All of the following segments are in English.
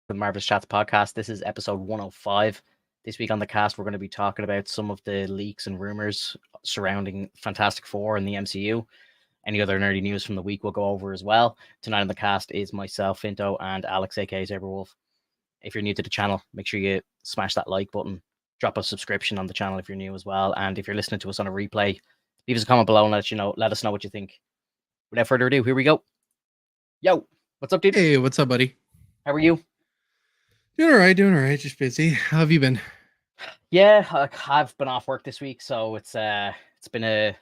The Marvelous Chats podcast. This is episode 105. This week on the cast, we're going to be talking about some of the leaks and rumors surrounding Fantastic Four and the MCU. Any other nerdy news from the week we'll go over as well. Tonight on the cast is myself, Finto, and Alex, aka Zaberwolf. If you're new to the channel, make sure you smash that like button. Drop a subscription on the channel if you're new as well. And if you're listening to us on a replay, leave us a comment below and let us know what you think. Without further ado, here we go. Yo, what's up, dude? Hey, what's up, buddy? How are you? Doing all right. Just busy. How have you been? Yeah, I've been off work this week, so it's been a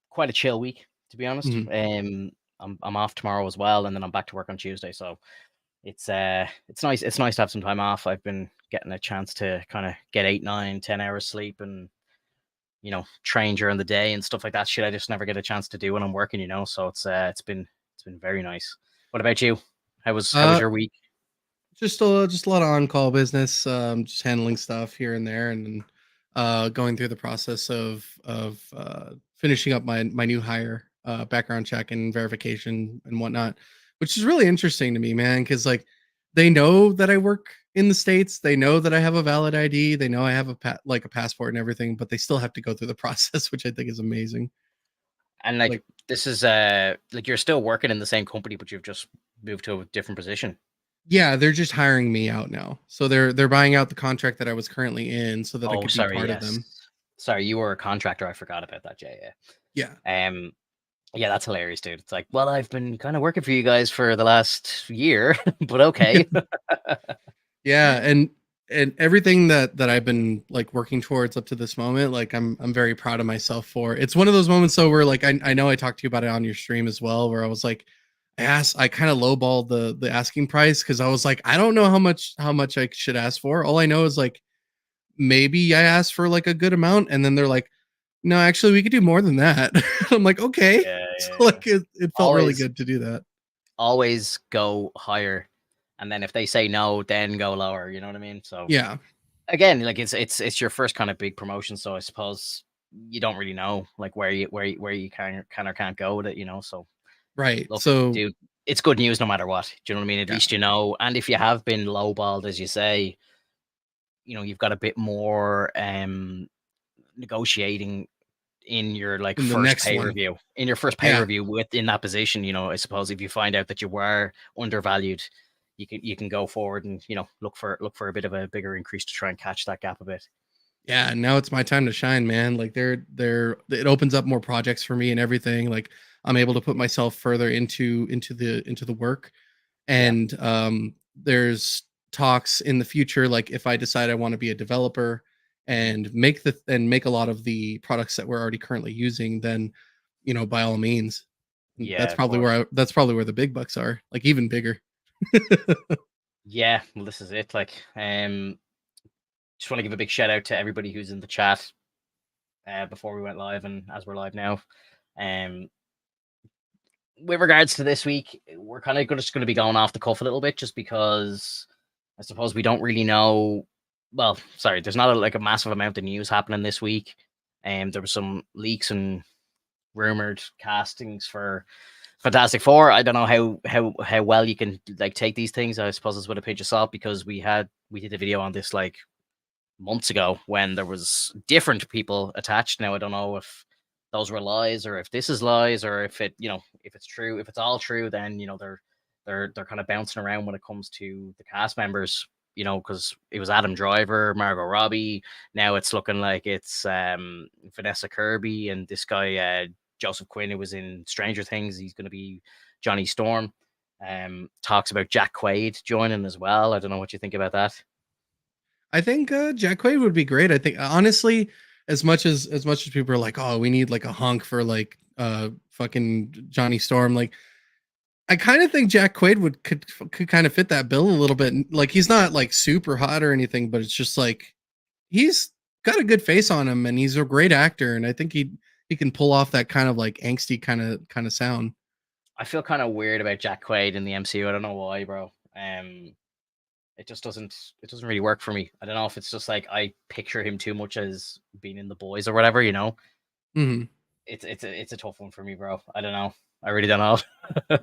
quite a chill week, to be honest. Mm-hmm. I'm off tomorrow as well, and then I'm back to work on Tuesday. So it's nice. It's nice to have some time off. I've been getting a chance to kind of get 8, 9, 10 hours sleep, and train during the day and stuff like that. Shit, I just never get a chance to do when I'm working. So it's been very nice. What about you? How was your week? Just a lot of on-call business. Just handling stuff here and there, and going through the process of finishing up my new hire, background check and verification and whatnot, which is really interesting to me, man. Because like they know that I work in the States, they know that I have a valid ID, they know I have a passport and everything, but they still have to go through the process, which I think is amazing. And like Like, this is like you're still working in the same company, but you've just moved to a different position. yeah, they're just hiring me out now. So they're buying out the contract that I was currently in so that I Oh, could be sorry. part of Yes. them. Sorry, you were a contractor. I forgot about that. Yeah, Yeah. yeah. Yeah, that's hilarious, dude. It's like, well, I've been kind of working for you guys for the last year, but okay. Yeah, and everything that I've been like working towards up to this moment, like I'm very proud of myself for. It's one of those moments though where like I know I talked to you about it on your stream as well, where I was like I kind of lowballed the asking price because I was like, I don't know how much I should ask for. All I know is like maybe I asked for like a good amount, and then they're like, no, actually, we could do more than that. I'm like, okay. Yeah, So yeah, yeah. like it felt really Always, good to do that. always go higher, and then if they say no, then go lower. You know what I mean? So Yeah. again, like it's your first kind of big promotion, so I suppose you don't really know like where you can or can't go with it. So Right. look, So dude, it's good news no matter what. Do you know what I mean? At yeah. least and if you have been lowballed, as you say, you've got a bit more negotiating in your like In the first next pay one. review. In your first pay Yeah. review within that position, I suppose if you find out that you were undervalued, you can go forward and look for a bit of a bigger increase to try and catch that gap a bit. Yeah. Now it's my time to shine, man. Like they're it opens up more projects for me and everything. Like I'm able to put myself further into the work. Yeah. And there's talks in the future, like if I decide I want to be a developer Mhm. and make a lot of the products that we're already currently using, then by all means. Yeah, of course. That's probably where the big bucks are, like even bigger. Yeah, well, this is it. Like, just want to give a big shout out to everybody who's in the chat before we went live and as we're live now. Um, with regards to this week, we're kind of just going to be going off the cuff a little bit, just because I suppose we don't really know. Well, sorry, there's not like a massive amount of news happening this week. There were some leaks and rumored castings for Fantastic Four. I don't know how well you can like take these things. I suppose it's with a pinch of salt, because we did a video on this like months ago when there was different people attached. Now I don't know if those were lies or if this is lies, or if it's true. If it's all true, then they're kind of bouncing around when it comes to the cast members. Because it was Adam Driver, Margot Robbie. Now it's looking like it's Vanessa Kirby and this guy Joseph Quinn, who was in Stranger Things. He's going to be Johnny Storm. Talks about Jack Quaid joining as well. I don't know what you think about that. I think Jack Quaid would be great. I think honestly, as much as people are like, oh, we need like a hunk for like fucking Johnny Storm, like I kind of think Jack Quaid could kind of fit that bill a little bit. Like he's not like super hot or anything, but it's just like he's got a good face on him and he's a great actor, and I think he can pull off that kind of like angsty kind of sound. I feel kind of weird about Jack Quaid in the MCU. I don't know why, bro. It just doesn't really work for me. I don't know if it's just like I picture him too much as being in The Boys or whatever. Hmm. It's a tough one for me, bro. I don't know. I really don't know.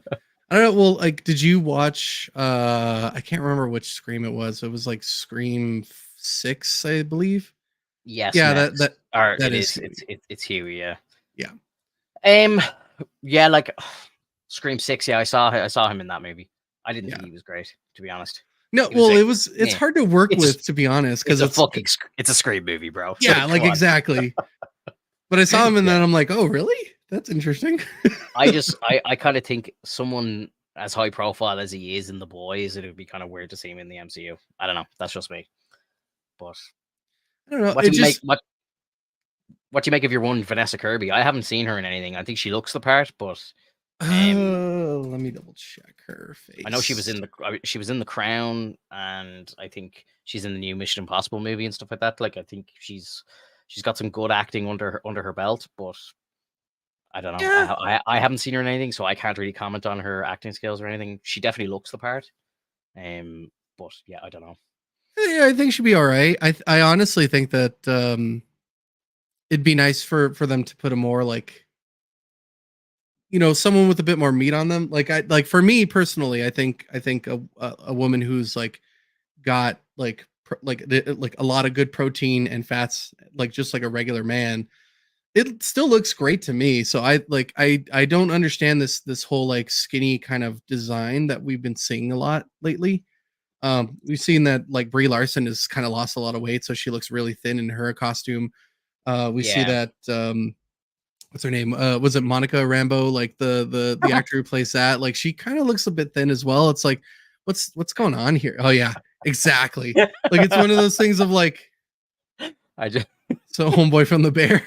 I don't know. Well, like, did you watch? I can't remember which Scream it was. It was like Scream 6, I believe. Yes, Yeah, next. Or that it is is. Huey. It's Huey. Yeah. Yeah, Um. Yeah, like Scream 6. Yeah, I saw him in that movie. I didn't think yeah. he was great, to be honest. No, He was well, like, it's yeah, hard to work it's with, to be honest, it's because a fucking it's a Scream movie, bro. yeah, Like, come like on. exactly. But I saw him and Yeah. then I'm like, oh, really? That's interesting. I kind of think someone as high profile as he is in The Boys, it would be kind of weird to see him in the MCU. I don't know. That's just me. But I don't know. what It do you make? just What do you make of your one Vanessa Kirby? I haven't seen her in anything. I think she looks the part, but let me double check her I know she was face. in she was in The Crown, and I think she's in the new Mission Impossible movie and stuff like that. Like I think she's got some good acting under her belt, but I don't know. Yeah, I haven't seen her in anything, so I can't really comment on her acting skills or anything. She definitely looks the part. Um, but yeah, I don't know. yeah, I think she'd be all right. I honestly think that it'd be nice for them to put a more like, someone with a bit more meat on them. Like for me personally, I think a woman who's like got like like a lot of good protein and fats, like just like a regular man, it still looks great to me. So I don't understand this whole like skinny kind of design that we've been seeing a lot lately. We've seen that like Brie Larson has kind of lost a lot of weight, so she looks really thin in her costume. We see Yeah, that what's her name? Was it Monica Rambeau? Like the actor who plays that, like she kind of looks a bit thin as well. It's like, what's going on here? Oh yeah, exactly. Like it's one of those things of like, I just so homeboy from the bear.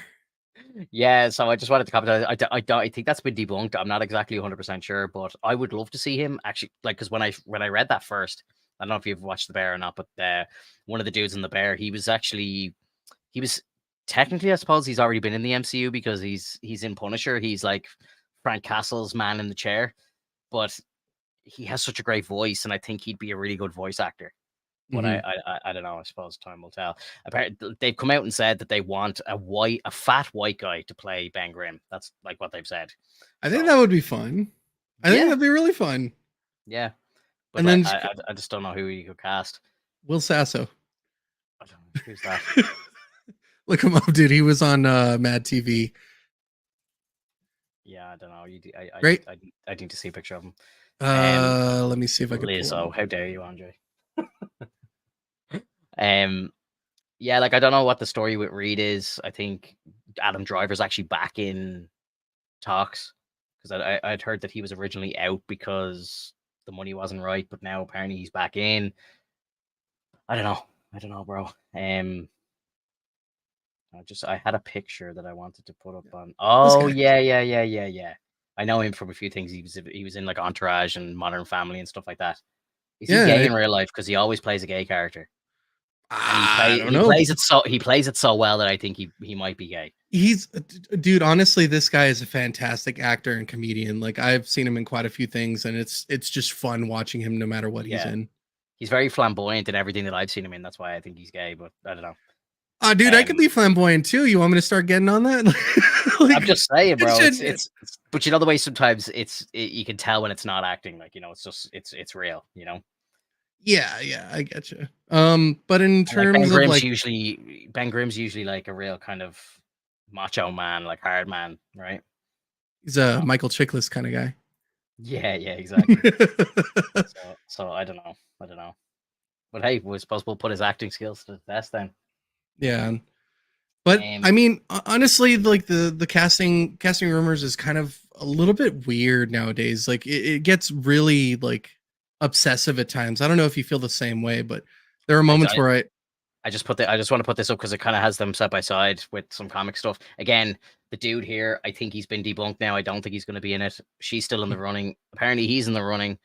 yeah. So I just wanted to comment. I think that's been debunked. I'm not exactly 100% sure, but I would love to see him actually. Like, because when I read that first, I don't know if you've watched The Bear or not, but one of the dudes in The Bear, he was technically, I suppose, he's already been in the MCU because he's in Punisher. He's like Frank Castle's man in the chair, but he has such a great voice, and I think he'd be a really good voice actor. But Mhm. I don't know. I suppose time will tell. Apparently, they've come out and said that they want a fat white guy to play Ben Grimm. That's like what they've said. I think that So would be fun. I think yeah, that'd be really fun. yeah. But And like, then I just don't know who you could cast. Will Sasso. I don't know. Who's that? Look him up, dude. He was on Mad TV. Yeah, I don't know. Great. I need to see a picture of him. Um, Let me see if I could pull him Lizzo, up. how dare you, Andre? Um, yeah, like I don't know what the story with Reed is. I think Adam Driver's actually back in talks because I'd heard that he was originally out because the money wasn't right, but now apparently he's back in. I don't know. I don't know, bro. I had a picture that I wanted to put up on. This Oh guy. yeah. I know him from a few things. He was in like Entourage and Modern Family and stuff like that. Is he Yeah, gay in real life? Because he always plays a gay character, and I don't know. he plays it so well that I think he might be gay. He's dude, honestly, this guy is a fantastic actor and comedian. Like I've seen him in quite a few things, and it's just fun watching him no matter what he's Yeah, in. he's very flamboyant in everything that I've seen him in. That's why I think he's gay. But I don't know. Dude, I could Um, be flamboyant too. You want me to start getting on that? I'm Like just saying, it bro. should. But you know the way sometimes you can tell when it's not acting. Like it's just it's real. Yeah, yeah, I get you. But in And like terms of like, Ben Grimm's usually like a real kind of macho man, like hard man, right? he's I don't a know. Michael Chiklis kind of guy. Yeah, exactly. So I don't know. I don't know. But hey, we suppose we'll put his acting skills to the test then. Yeah, but Um, I mean, honestly, like the casting rumors is kind of a little bit weird nowadays. Like it gets really like obsessive at times. I don't know if you feel the same way, but there are I, moments I where I I just want to put this up because it kind of has them side by side with some comic stuff. Again, the dude here, I think he's been debunked now. I don't think he's going to be in it. She's still in the running. Apparently, he's in the running.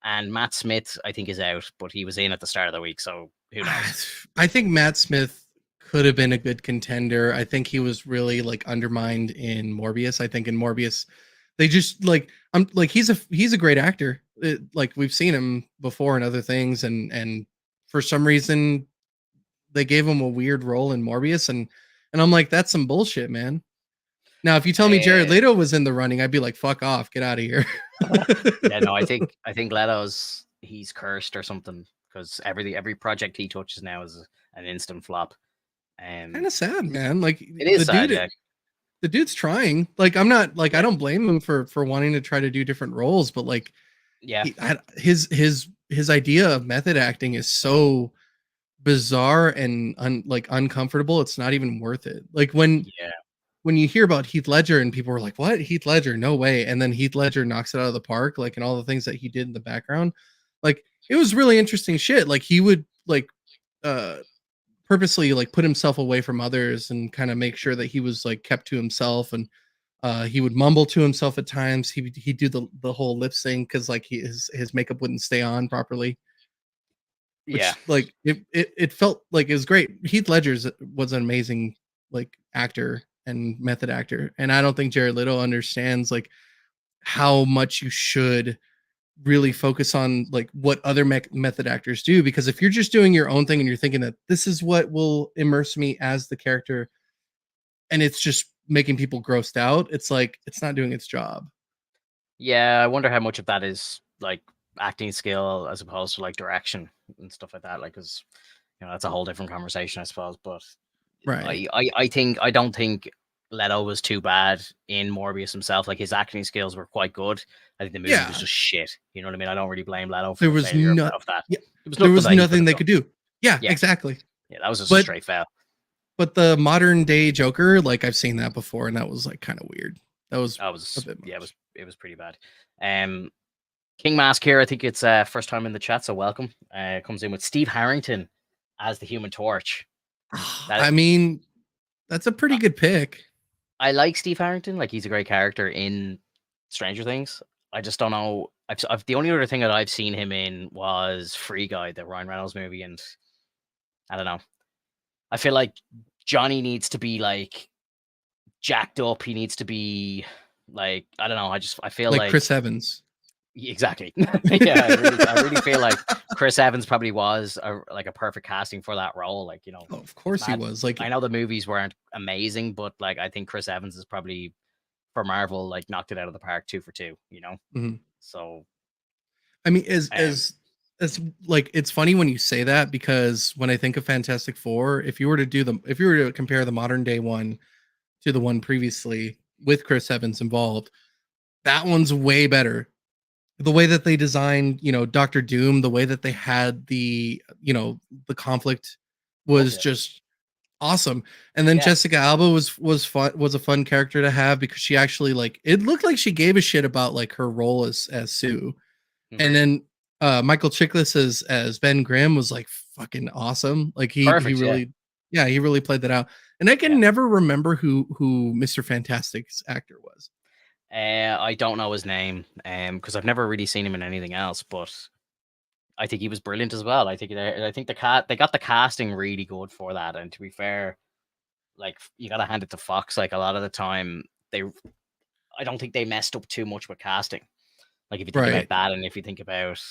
And Matt Smith, I think, is out, but he was in at the start of the week, so who knows? I think Matt Smith could have been a good contender. I think he was really like undermined in Morbius. I think in Morbius, they just like I'm like he's a great actor. Like we've seen him before in other things, and for some reason they gave him a weird role in Morbius, and I'm like that's some bullshit, man. Now, if you tell me Jared Uh, Leto was in the running, I'd be like, "Fuck off, get out of here." yeah, no, I think Leto's he's cursed or something because every project he touches now is an instant flop. Kind Um, of sad, man. Like it is sad, yeah, the dude's trying. Like I'm not like I yeah, don't blame him for wanting to try to do different roles, but like yeah, his idea of method acting is so bizarre and like uncomfortable. It's not even worth it. Like yeah, when you hear about Heath Ledger and people were like, "What? Heath Ledger? No way!" And then Heath Ledger knocks it out of the park, like and all the things that he did in the background, like it was really interesting shit. Like he would like uh purposely like put himself away from others and kind of make sure that he was like kept to himself and he would mumble to himself at times. He'd do the whole lip sync because like his makeup wouldn't stay on properly, yeah, which like it felt like it was great. Heath Ledger's was an amazing like actor and method actor, and I don't think Jared Leto understands like how much you should really focus on like what other method actors do, because if you're just doing your own thing and you're thinking that this is what will immerse me as the character and it's just making people grossed out, it's like it's not doing its job. yeah. I wonder how much of that is like acting skill as opposed to like direction and stuff like that. Like, because that's a whole different conversation, I suppose. But Right. I don't think Leto was too bad in Morbius himself. Like his acting skills were quite good. I think the movie was Yeah. just shit. You know what I mean? I don't really blame Leto for There the was failure no of that. Yeah, There was there nothing was that he could nothing have they done. could do. Yeah, Yeah, exactly. yeah, that was just a But straight fail. the modern day Joker, like I've seen that before and that was like kind of weird. That was That a was bit yeah, much. it was pretty bad. King Mask here. I think it's first time in the chat, so welcome. Comes in with Steve Harrington as the Human Torch. That I mean, that's a pretty good pick. I like Steve Harrington. Like he's a great character in Stranger Things. I just don't know. I've the only other thing that I've seen him in was Free Guy, the Ryan Reynolds movie, and I don't know. I feel like Johnny needs to be like jacked up. He needs to be like I don't know. I feel Like like Chris Evans. exactly. Yeah, I really feel like Chris Evans probably was like a perfect casting for that role. Like Oh, of it's course he mad. was. Like I know the movies weren't amazing, but like I think Chris Evans is probably for Marvel like knocked it out of the park 2 for 2. mhm. So I mean, um as like it's funny when you say that, because when I think of Fantastic Four, if you were to compare the modern day one to the one previously with Chris Evans involved, that one's way better. The way that they designed, Doctor Doom, the way that they had the conflict loved was it. just awesome. And then Yeah. Jessica Alba was a fun character to have because she actually like it looked like she gave a shit about like her role as Sue. Mhm. And then Michael Chiklis as Ben Grimm was like fucking awesome. Like he Perfect. Yeah. really, yeah, he really played that out. And I Yeah. can never remember who Mr. Fantastic's actor was. I don't know his name because I've never really seen him in anything else, but I think he was brilliant as well. I think they got the casting really good for that. And to be fair, like you got to hand it to Fox. Like a lot of the time, they I don't think they messed up too much with casting. Like if you think about Right. that, and if you think about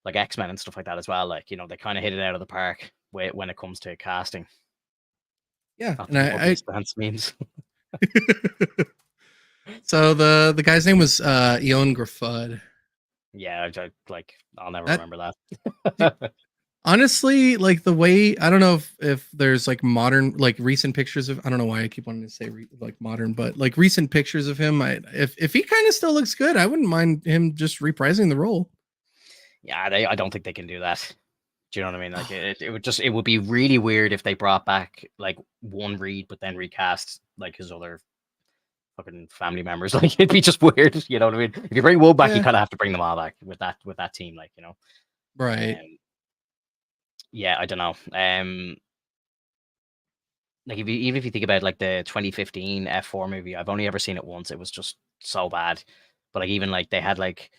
like X-Men and stuff like that as well, like they kind of hit it out of the park when it comes to casting. Yeah. Not And that Morbius I dance means. so the guy's name was Eon Grafud. Yeah, like I'll never That remember d- that. honestly, like the way I don't know if there's like modern like recent pictures of I don't know why I keep wanting to say like modern, but like recent pictures of him. If he kind of still looks good, I wouldn't mind him just reprising the role. Yeah, I don't think they can do that. Do you know what I mean? Like it would be really weird if they brought back like one Reed, but then recast like his other fucking family members. Like it'd be just weird. You know what I mean? If you bring Woe back, you Yeah. kind of have to bring them all back with that team. Like Right. um, yeah, I don't know. Like even if you think about like the 2015 F4 movie, I've only ever seen it once. It was just so bad. But like even like they had like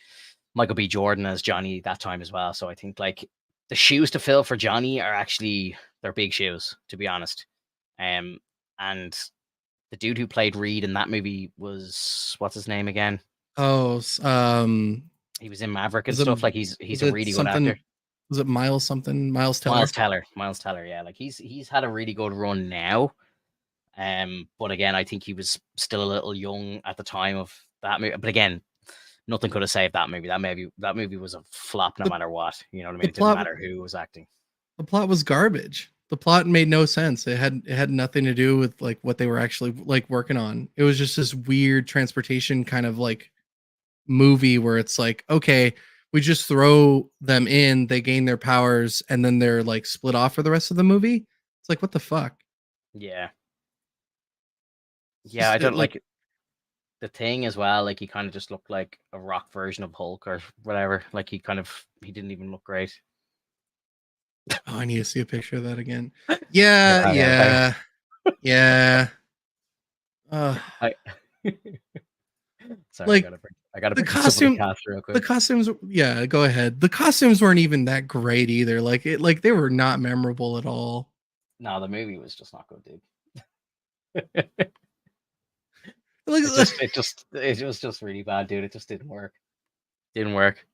Michael B. Jordan as Johnny that time as well. So I think like the shoes to fill for Johnny are actually they're big shoes, to be honest. Um, and the dude who played Reed in that movie was what's his name again? Oh, He was in Maverick and was it stuff. Like was he's a it really good actor. something? Was it Miles something? Miles Miles Teller? Teller, Miles Teller. Yeah, like he's had a really good run now. But again, I think he was still a little young at the time of that movie. But again, nothing could have saved that movie. That movie was a flop no the matter what. You know what I the mean? It didn't plot matter who was acting. the plot was garbage. The plot made no sense. It had nothing to do with like what they were actually like working on. It was just this weird transportation kind of like movie where it's like, okay, we just throw them in, they gain their powers, and then they're like split off for the rest of the movie. It's like, what the fuck? Yeah, It's yeah. I just don't like, like the thing as well. Like he kind of just looked like a rock version of Hulk or whatever. Like he didn't even look great. oh, I need to see a picture of that again. Here, Yeah, hang yeah, yeah. Uh, I sorry, like I gotta the bring this up with the costume, cast real the quick. costumes. Yeah, go ahead. The costumes weren't even that great either. Like they were not memorable at all. No, the movie was just not good, dude. Like, It was just really bad, dude. It just didn't work. Didn't work.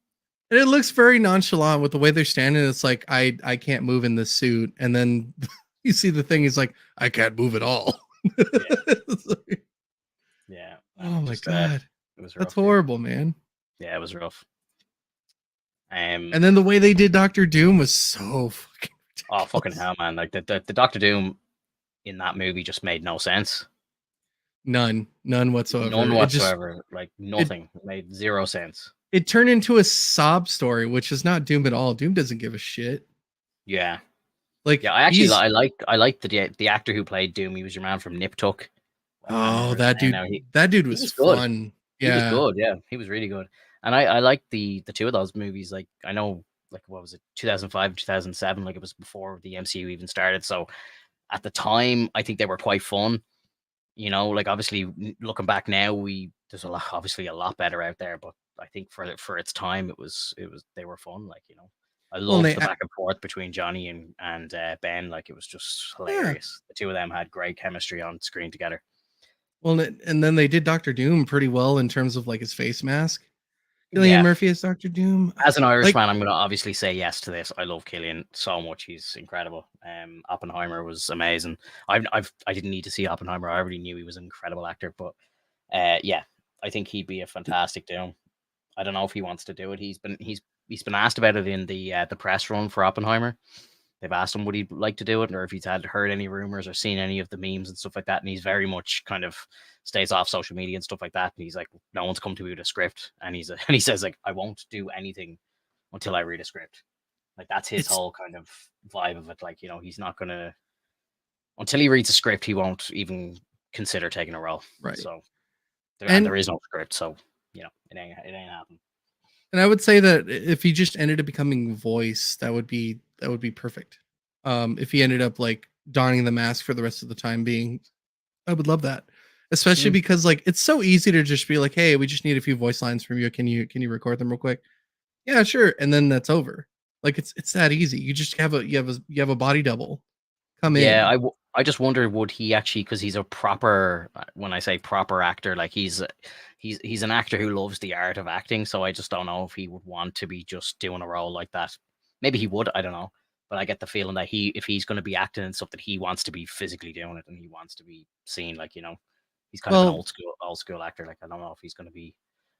and it looks very nonchalant with the way they're standing. It's like I can't move in this suit, and then you see the thing. He's like, I can't move at all. Yeah, It's like, yeah. oh my Just god, it was that's rough, dude. horrible, man. Yeah, it was rough. And then the way they did Doctor Doom was so fucking Oh fucking ridiculous. hell, man! Like the Doctor Doom in that movie just made no sense. None whatsoever. None It just whatsoever. Like it nothing. It made zero sense. it turned into a sob story, which is not Doom at all. Doom doesn't give a shit. Yeah, Like yeah. I actually he's I liked the actor who played Doom. He was your man from Nip Tuck. I can't oh remember his name now. that dude He was was good. fun. He was Yeah. good. Yeah, he was really good. And I liked the two of those movies. Like I know, like what was it, 2005, 2007? Like it was before the MCU even started. So at the time, I think they were quite fun. You know, like obviously looking back now, we there's a lot, obviously a lot better out there. But I think for its time, it was they were fun. Like you know, I Well, and loved the back and forth between Johnny and Ben. Like it was just yeah. hilarious. The two of them had great chemistry on screen together. Well, and then they did Doctor Doom pretty well in terms of like his face mask. Killian Yeah, Murphy as Doctor Doom. as an Like, Irishman, I'm gonna obviously say yes to this. I love Killian so much; he's incredible. Oppenheimer was amazing. I didn't need to see Oppenheimer. I already knew he was an incredible actor. But yeah, I think he'd be a fantastic Doom. I don't know if he wants to do it. He's been asked about it in the press run for Oppenheimer. They've asked him would he like to do it, or if he's had heard any rumors or seen any of the memes and stuff like that. And he's very much kind of stays off social media and stuff like that. And he's like, no one's come to me with a script, and and he says like, I won't do anything until I read a script. Like that's his it's whole kind of vibe of it. Like you know, he's not gonna until he reads a script, he won't even consider taking a role. right. So And there is no script, so you know, it ain't happening. and I would say that if he just ended up becoming voice, that would be perfect. If he ended up like donning the mask for the rest of the time being, I would love that. Especially Mm. because like it's so easy to just be like, hey, we just need a few voice lines from you. Can you record them real quick? Yeah, sure. And then that's over. Like it's that easy. You just have you have a body double come Yeah, in. I just wonder would he actually because he's a proper when I say proper actor like he's an actor who loves the art of acting so I just don't know if he would want to be just doing a role like that. Maybe he would, I don't know. But I get the feeling that he if he's going to be acting in something he wants to be physically doing it and he wants to be seen like, you know, he's kind of an Well, old school actor like I don't know if he's going to be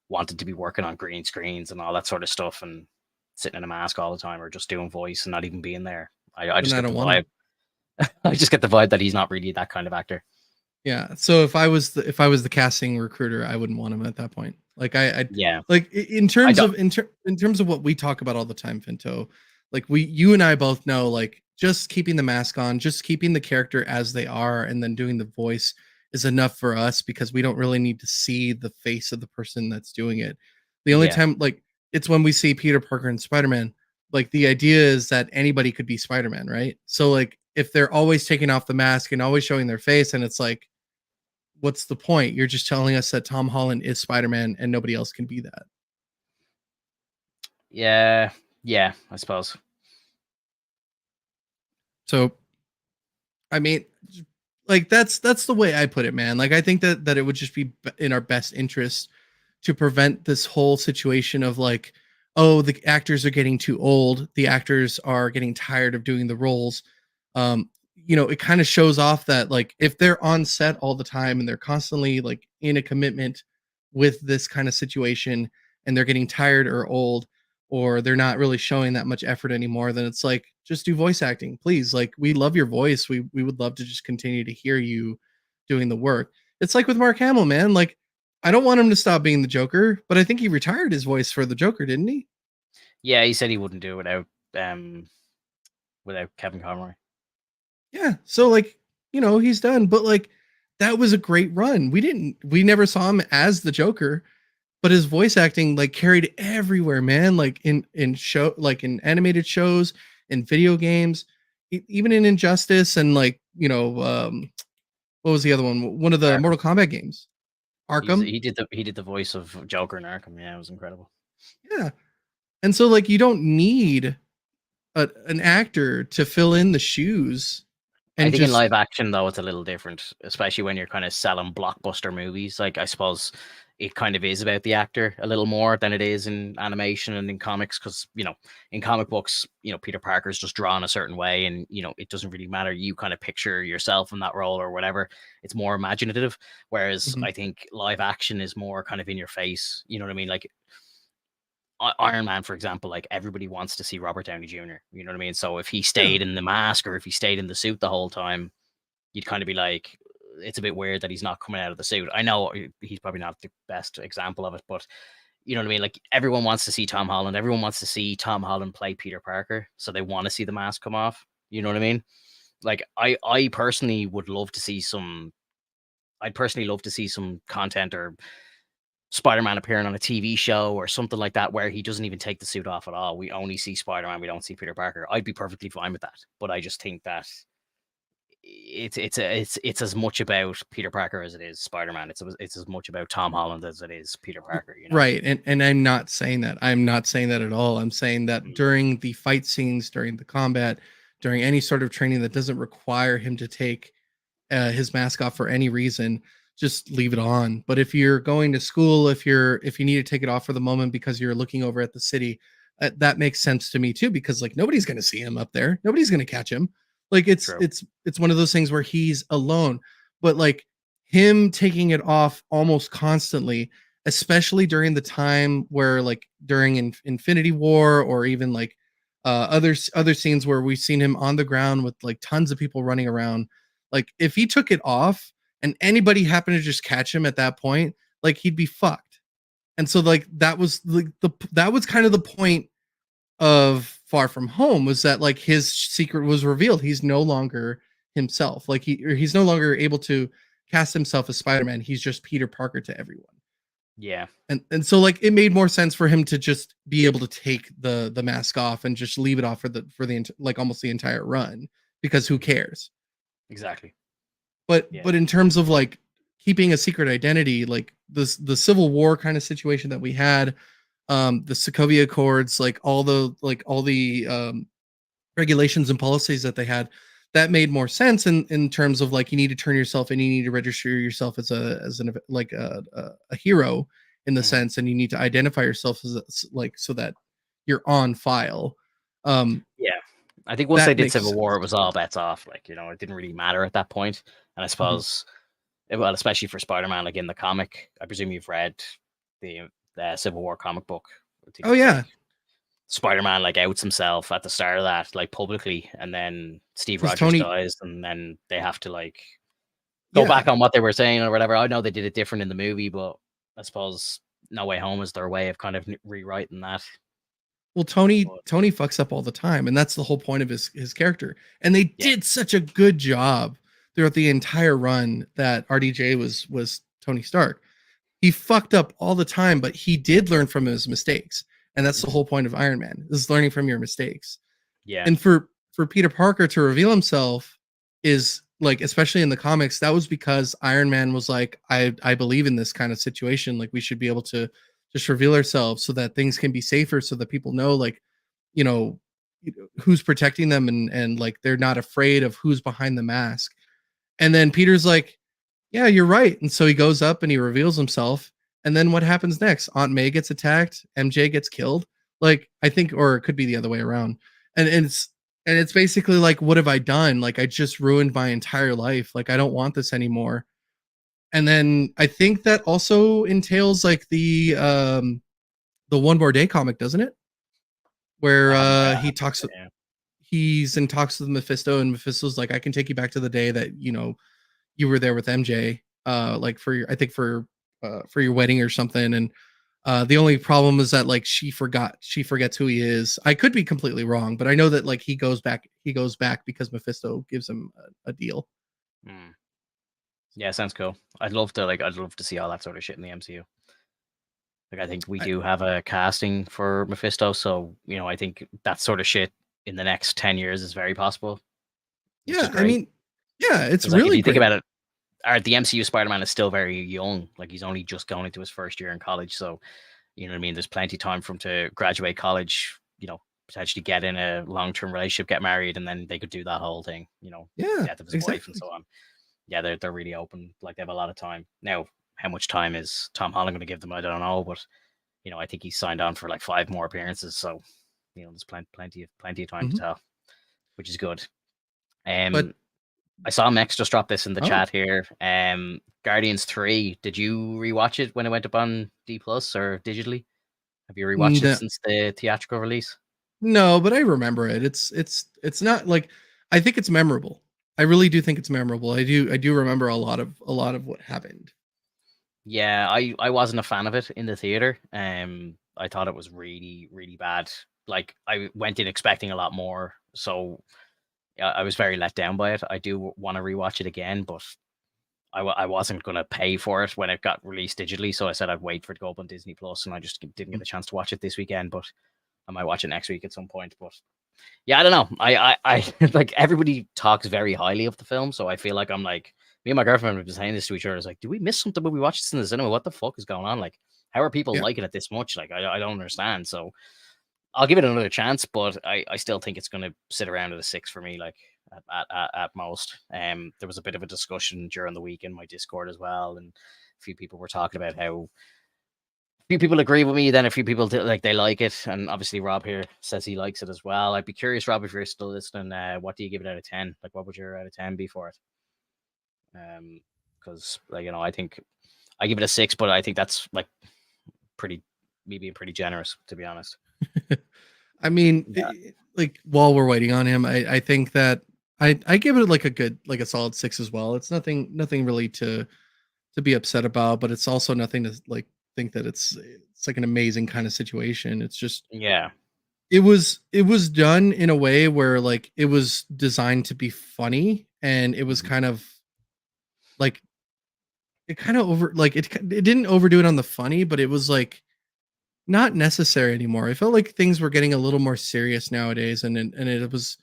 wanted to be working on green screens and all that sort of stuff and sitting in a mask all the time or just doing voice and not even being there. I then just I get the don't want vibe him. I just get the vibe that he's not really that kind of actor. Yeah. So if I was the casting recruiter, I wouldn't want him at that point. Like I Yeah, like in I terms don't. of in terms of what we talk about all the time, Finto. Like you and I both know, like just keeping the mask on, just keeping the character as they are, and then doing the voice is enough for us because we don't really need to see the face of the person that's doing it. The only Yeah, time, like, it's when we see Peter Parker and Spider Man. Like the idea is that anybody could be Spider Man, right? So like if they're always taking off the mask and always showing their face, and it's like what's the point? You're just telling us that Tom Holland is Spider-Man and nobody else can be that. yeah, yeah. I suppose. So, I mean, like that's the way I put it, man. Like I think that it would just be in our best interest to prevent this whole situation of like, oh, the actors are getting too old, the actors are getting tired of doing the roles. Um, it kind of shows off that like if they're on set all the time and they're constantly like in a commitment with this kind of situation and they're getting tired or old or they're not really showing that much effort anymore, then it's like just do voice acting, please. Like we love your voice. We would love to just continue to hear you doing the work. It's like with Mark Hamill, man. Like I don't want him to stop being the Joker, but I think he retired his voice for the Joker, didn't he? Yeah, he said he wouldn't do it without Kevin Conroy. Yeah. So like, he's done, but like that was a great run. We never saw him as the Joker, but his voice acting like carried everywhere, man. Like in show, like in animated shows, in video games, even in Injustice, and like what was the other one? One of the Arkham. Mortal Kombat games, Arkham. He did the voice of Joker in Arkham. Yeah, it was incredible. Yeah, and so like you don't need an actor to fill in the shoes, I and think in just live action though, it's a little different, especially when you're kind of selling blockbuster movies. Like I suppose it kind of is about the actor a little more than it is in animation and in comics, because in comic books, Peter Parker's just drawn a certain way, and it doesn't really matter. You kind of picture yourself in that role or whatever. It's more imaginative. Whereas Mhm. I think live action is more kind of in your face. You know what I mean? Like Iron Man, for example, like everybody wants to see Robert Downey Jr. You know what I mean? So if he Yeah. stayed in the mask or if he stayed in the suit the whole time, you'd kind of be like, it's a bit weird that he's not coming out of the suit. I know he's probably not the best example of it, but you know what I mean? Like everyone wants to see Tom Holland. Everyone wants to see Tom Holland play Peter Parker. So they want to see the mask come off. You know what I mean? Like I personally would love to see I'd personally love to see some content or Spider-Man appearing on a TV show or something like that where he doesn't even take the suit off at all. We only see Spider-Man, we don't see Peter Parker. I'd be perfectly fine with that. But I just think that it's as much about Peter Parker as it is Spider-Man. It's as much about Tom Holland as it is Peter Parker, you know. Right. And I'm not saying that. I'm not saying that at all. I'm saying that Mm, during the fight scenes, during the combat, during any sort of training that doesn't require him to take his mask off for any reason, just leave it on. But if you're going to school, if you need to take it off for the moment because you're looking over at the city, that makes sense to me too. Because like nobody's going to see him up there, nobody's going to catch him. Like true. it's one of those things where he's alone. But like him taking it off almost constantly, especially during the time where like during Infinity War or even like other scenes where we've seen him on the ground with like tons of people running around, like if he took it off and anybody happened to just catch him at that point, like he'd be fucked. And so like that was like that was kind of the point of Far From Home, was that like his secret was revealed. He's no longer himself. Like he's no longer able to cast himself as Spider-Man. He's just Peter Parker to everyone. Yeah, And so like it made more sense for him to just be able to take the mask off and just leave it off for the like almost the entire run, because who cares? exactly. Yeah. But in terms of like keeping a secret identity, like the Civil War kind of situation that we had, the Sokovia Accords, like all the regulations and policies that they had, that made more sense in terms of like you need to turn yourself in, you need to register yourself as an like a hero in the Mhm. sense, and you need to identify yourself as like so that you're on file. Yeah. I think once they That did makes Civil War, sense. it was all bets off. Like, it didn't really matter at that point. And I Mhm. suppose, well, especially for Spider-Man, like in the comic, I presume you've read the Civil War comic book. I think Oh it's yeah, like Spider-Man like outs himself at the start of that, like publicly, and then Steve because Rogers Tony, dies, and then they have to like go yeah, back on what they were saying or whatever. I know they did it different in the movie, but I suppose No Way Home is their way of kind of rewriting that. well, Tony But Tony fucks up all the time, and that's the whole point of his character. And they yeah, did such a good job throughout the entire run that RDJ was Tony Stark. He fucked up all the time, but he did learn from his mistakes, and that's the mhm, whole point of Iron Man, is learning from your mistakes. yeah, And for Peter Parker to reveal himself is like, especially in the comics, that was because Iron Man was like, I believe in this kind of situation, like we should be able to just reveal ourselves so that things can be safer, so that people know like, you know, who's protecting them, and like they're not afraid of who's behind the mask. And then Peter's like, yeah, you're right. And so he goes up and he reveals himself. And then what happens next? Aunt May gets attacked, MJ gets killed. Like I think, or it could be the other way around. And it's And it's basically like, what have I done? Like I just ruined my entire life. Like I don't want this anymore. And then I think that also entails like the One More Day comic, doesn't it? Where I he haven't read talks it, yeah. he's in talks with Mephisto, and Mephisto's like, I can take you back to the day that, you were there with MJ, like for your, I think for your wedding or something. And the only problem is that like she forgets who he is. I could be completely wrong, but I know that like he goes back because Mephisto gives him a deal. Mm. Yeah, sounds cool. I'd love to see all that sort of shit in the MCU. Like I think we I, do have a casting for Mephisto, so I think that sort of shit in the next 10 years is very possible, which is yeah, I great. mean, yeah, it's Because like if really you think great. about it, the MCU Spider-Man is still very young. Like he's only just going into his first year in college, so you know what I mean. There's plenty of time for him to graduate college. Potentially get in a long-term relationship, get married, and then they could do that whole thing. Yeah, Death of his wife and exactly. so on. Yeah, they're really open. Like they have a lot of time now. How much time is Tom Holland going to give them? I don't know, but I think he's signed on for like 5 more appearances, so there's plenty of time to Hmm. tell, which is good. But I saw Mex just drop this in the oh, chat here. Guardians 3. Did you rewatch it when it went up on D plus or digitally? Have you rewatched it no, since the theatrical release? no, but I remember it. It's not like, I think it's memorable. I really do think it's memorable. I do remember a lot of what happened. Yeah, I wasn't a fan of it in the theater. I thought it was really really bad. Like I went in expecting a lot more, so I was very let down by it. I do want to rewatch it again, but I wasn't going to pay for it when it got released digitally, so I said I'd wait for it to go up on Disney Plus, and I just didn't get a chance to watch it this weekend. But I might watch it next week at some point. But yeah, I don't know. I like everybody talks very highly of the film, so I feel like I'm like me and my girlfriend have been saying this to each other. It's like, do we miss something when we watch this in the cinema? What the fuck is going on? Like, how are people Yeah. liking it this much? Like, I don't understand. So I'll give it another chance, but I still think it's going to sit around at a 6 for me, like at most. There was a bit of a discussion during the week in my Discord as well, and a few people were talking about how a few people agree with me, then a few people like they like it, and obviously Rob here says he likes it as well. I'd be curious, Rob, if you're still listening. What do you give it out of 10? Like, what would your out of 10 be for it? Because like I think I give it a 6, but I think that's like pretty me being pretty generous, to be honest. I mean, Yeah, like while we're waiting on him, I think that I give it like a good, like a solid 6 as well. It's nothing really to be upset about, but it's also nothing to like think that it's like an amazing kind of situation. It's just, yeah, it was done in a way where like it was designed to be funny, and it was mhm, kind of like, it kind of over like it didn't overdo it on the funny, but it was like not necessary anymore. I felt like things were getting a little more serious nowadays, and it was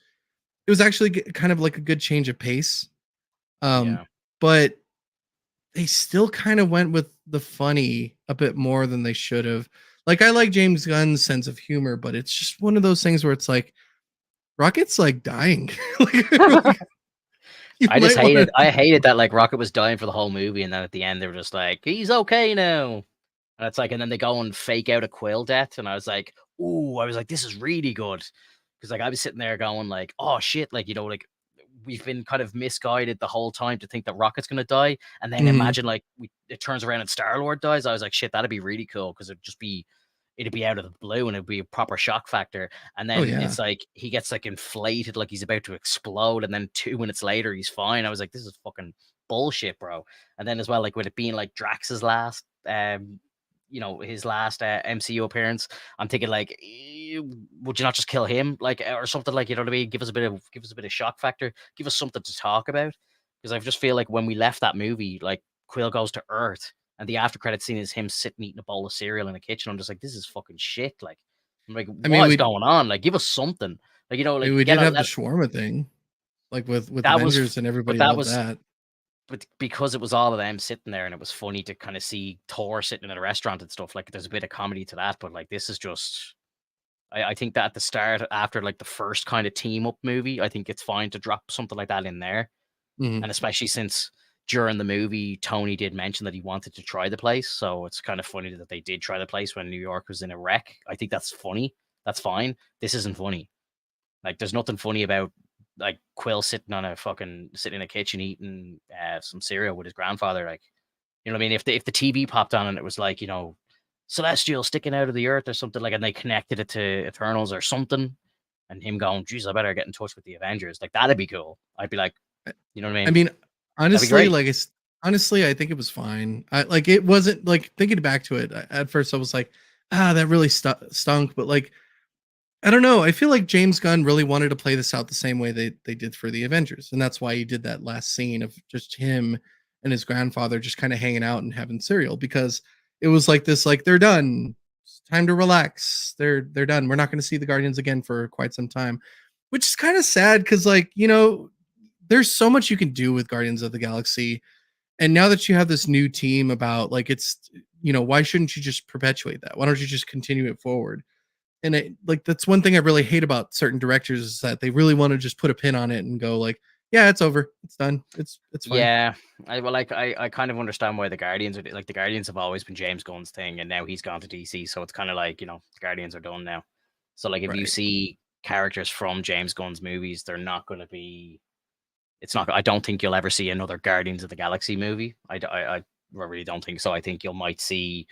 actually kind of like a good change of pace. yeah. But they still kind of went with the funny a bit more than they should have. Like I like James Gunn's sense of humor, but it's just one of those things where it's like Rocket's like dying. Like, you I just might want hated to. I hated that like Rocket was dying for the whole movie, and then at the end they were just like, he's okay now. And it's like, and then they go and fake out a Quill death, and I was like, ooh, I was like, this is really good. Because like I was sitting there going like, oh shit, like like we've been kind of misguided the whole time to think that Rocket's gonna die, and then Mhm. imagine like it turns around and Star Lord dies. I was like, shit, that'd be really cool because it'd be out of the blue and it'd be a proper shock factor. And Oh then yeah. it's like he gets like inflated, like he's about to explode, and then 2 minutes later he's fine. I was like, this is fucking bullshit, bro. And then as well, like with it being like Drax's last his last MCU appearance, I'm thinking like, would you not just kill him, like, or something, like, you know what I mean? Give us a bit of shock factor, give us something to talk about, because I just feel like when we left that movie, like Quill goes to Earth, and the after credit scene is him sitting eating a bowl of cereal in a kitchen. I'm just like, this is fucking shit. Like, I'm like, I mean, what is going on? Like, give us something. Like, we like did get on have the let shawarma thing, like with that was, Avengers, and but everybody that loved was that. but because it was all of them sitting there and it was funny to kind of see Thor sitting in a restaurant and stuff, like there's a bit of comedy to that, but like this is just I think that at the start, after like the first kind of team up movie, I think it's fine to drop something like that in there. Mhm. And especially since during the movie Tony did mention that he wanted to try the place. So it's kind of funny that they did try the place when New York was in a wreck. I think that's funny. That's fine. This isn't funny. Like, there's nothing funny about like Quill sitting in a kitchen eating some cereal with his grandfather. Like, you know what I mean? If the TV popped on and it was like, celestial sticking out of the earth or something like, and they connected it to Eternals or something, and him going, "Geez, I better get in touch with the Avengers." Like, that'd be cool. I'd be like, you know what I I mean? mean, That'd be honestly, great. like it's honestly, I think it was fine. I like it wasn't like thinking back to it. At first, I was like, that really stunk. But like, I don't know. I feel like James Gunn really wanted to play this out the same way they did for the Avengers, and that's why he did that last scene of just him and his grandfather just kind of hanging out and having cereal because it was like this, like they're done. It's time to relax. They're done. We're not going to see the Guardians again for quite some time, which is kind of sad because like there's so much you can do with Guardians of the Galaxy. And now that you have this new team about like why shouldn't you just perpetuate that? Why don't you just continue it forward? And like that's one thing I really hate about certain directors is that they really want to just put a pin on it and go like, yeah, it's over. It's done. It's fine. Yeah, I kind of understand why the Guardians are like the Guardians have always been James Gunn's thing, and now he's gone to DC, so it's kind of like the Guardians are done now. So like if you Right. see characters from James Gunn's movies, they're not going to be. It's not. I don't think you'll ever see another Guardians of the Galaxy movie. I really don't think so. I think you might see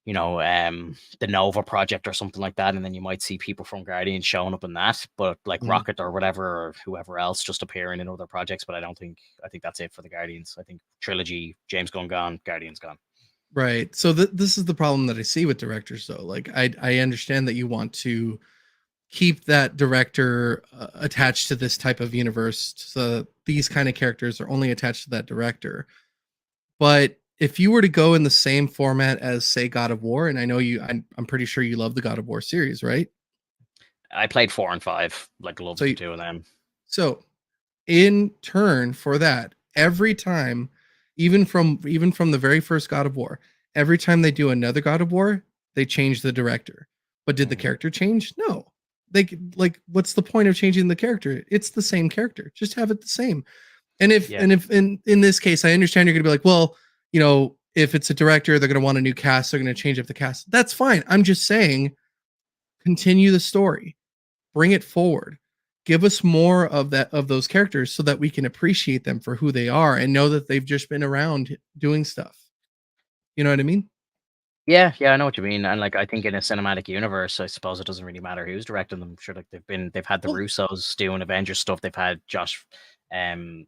the Nova project or something like that, and then you might see people from Guardians showing up in that, but like Mhm. Rocket or whatever or whoever else just appearing in other projects. But I think that's it for the Guardians. I think trilogy, James Gunn gone, Guardians gone. Right. So this is the problem that I see with directors though. Like I understand that you want to keep that director attached to this type of universe. So these kind of characters are only attached to that director. But if you were to go in the same format as say God of War, and I know I'm pretty sure you love the God of War series, right? I played 4 and 5, like So loved the you, two of them. so in turn for that, every time, even from the very first God of War, every time they do another God of War, they change the director. But did the Mhm. character change? No. Like what's the point of changing the character? It's the same character. Just have it the same. And if Yeah, and if in this case, I understand you're gonna be like, well, if it's a director, they're gonna want a new cast, they're gonna change up the cast. That's fine. I'm just saying, continue the story, bring it forward, give us more of those characters so that we can appreciate them for who they are and know that they've just been around doing stuff. You know what I mean? yeah, I know what you mean. And like, I think in a cinematic universe, I suppose it doesn't really matter who's directing them. Sure, like they've had the Well, Russos doing Avengers stuff. They've had um,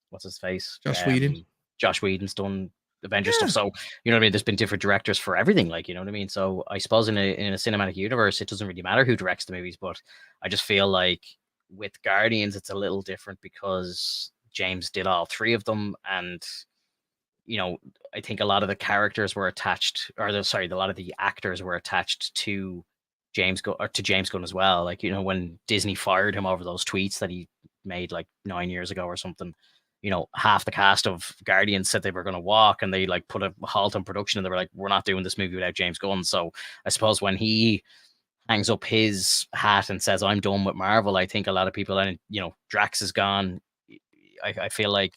what's his face? Josh Whedon. Josh Whedon's done Avengers stuff. Yeah. So you know what I mean. There's been different directors for everything. Like you know what I mean. So I suppose in a cinematic universe, it doesn't really matter who directs the movies. But I just feel like with Guardians, it's a little different because James did all three of them, and you know, I think a lot of the characters were attached, or a lot of the actors were attached to James Gunn as well. Like, when Disney fired him over those tweets that he made like 9 years ago or something, half the cast of Guardians said they were going to walk and they like put a halt on production and they were like, we're not doing this movie without James Gunn. So I suppose when he hangs up his hat and says, I'm done with Marvel, I think a lot of people, and, Drax is gone. I feel like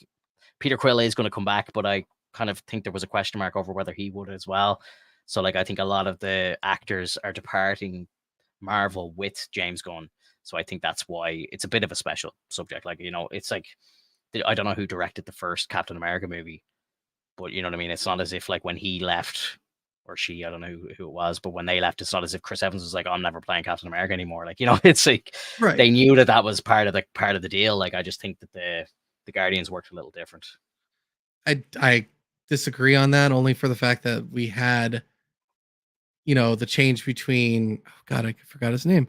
Peter Quill is going to come back, but I kind of think there was a question mark over whether he would as well. So, like, I think a lot of the actors are departing Marvel with James Gunn. So I think that's why it's a bit of a special subject. Like, it's like I don't know who directed the first Captain America movie, but you know what I mean. It's not as if like when he left or she, I don't know who it was, but when they left, it's not as if Chris Evans was like, oh, I'm never playing Captain America anymore. Like, it's like Right. they knew that was part of the deal. Like, I just think that the Guardians worked a little different. I disagree on that only for the fact that we had, the change between, oh God, I forgot his name.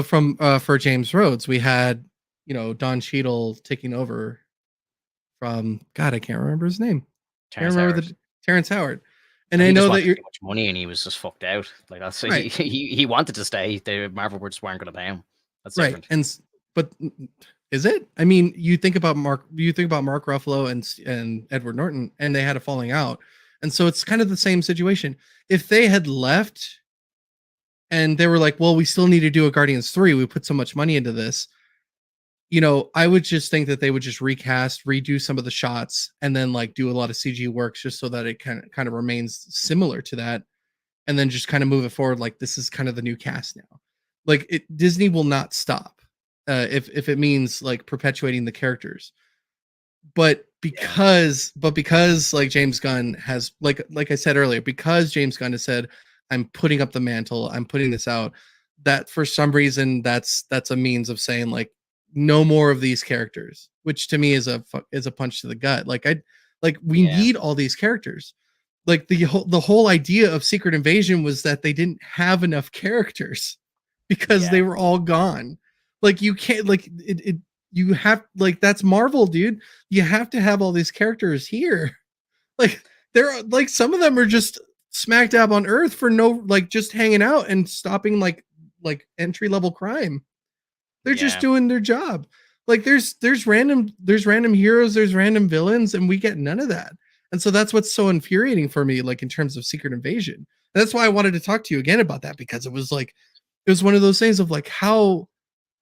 From for James Rhodes, we had, Don Cheadle taking over from God, I can't remember his name. Can't Terrence remember Howard. the Terrence Howard. And And I he just know that wanted you're too much money, and he was just fucked out. Like that's he right, he wanted to stay. The Marvel just weren't going to pay him. That's right. different. But is it? I mean, you think about Mark Ruffalo and Edward Norton, and they had a falling out. And so it's kind of the same situation. If they had left and they were like, well, we still need to do a Guardians 3, we put so much money into this, I would just think that they would just recast, redo some of the shots, and then like do a lot of CG works just so that it kind of remains similar to that, and then just kind of move it forward. Like this is kind of the new cast now. Like Disney will not stop. if it means like perpetuating the characters. But Yeah. because like James Gunn has like I said earlier, because James Gunn has said, I'm putting up the mantle, I'm putting this out, that for some reason that's a means of saying like no more of these characters, which to me is a punch to the gut. Like we Yeah. need all these characters. Like the whole idea of Secret Invasion was that they didn't have enough characters because Yeah. they were all gone. Like you can't like it you have like that's Marvel, dude. You have to have all these characters here. Like they're like some of them are just smack dab on Earth for no like just hanging out and stopping like entry level crime. They're just Yeah. doing their job. Like there's random heroes, there's random villains, and we get none of that. And so that's what's so infuriating for me, like in terms of Secret Invasion. And that's why I wanted to talk to you again about that, because it was one of those things of like how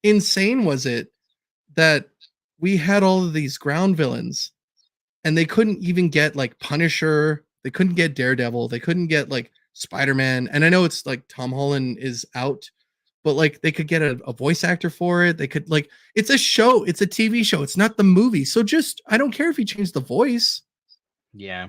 insane was it that we had all of these ground villains and they couldn't even get like Punisher, they couldn't get Daredevil, they couldn't get like Spider-Man. And I know it's like Tom Holland is out, but like they could get a voice actor for it. They could like it's a show, it's a TV show, it's not the movie. So just I don't care if you change the voice. Yeah.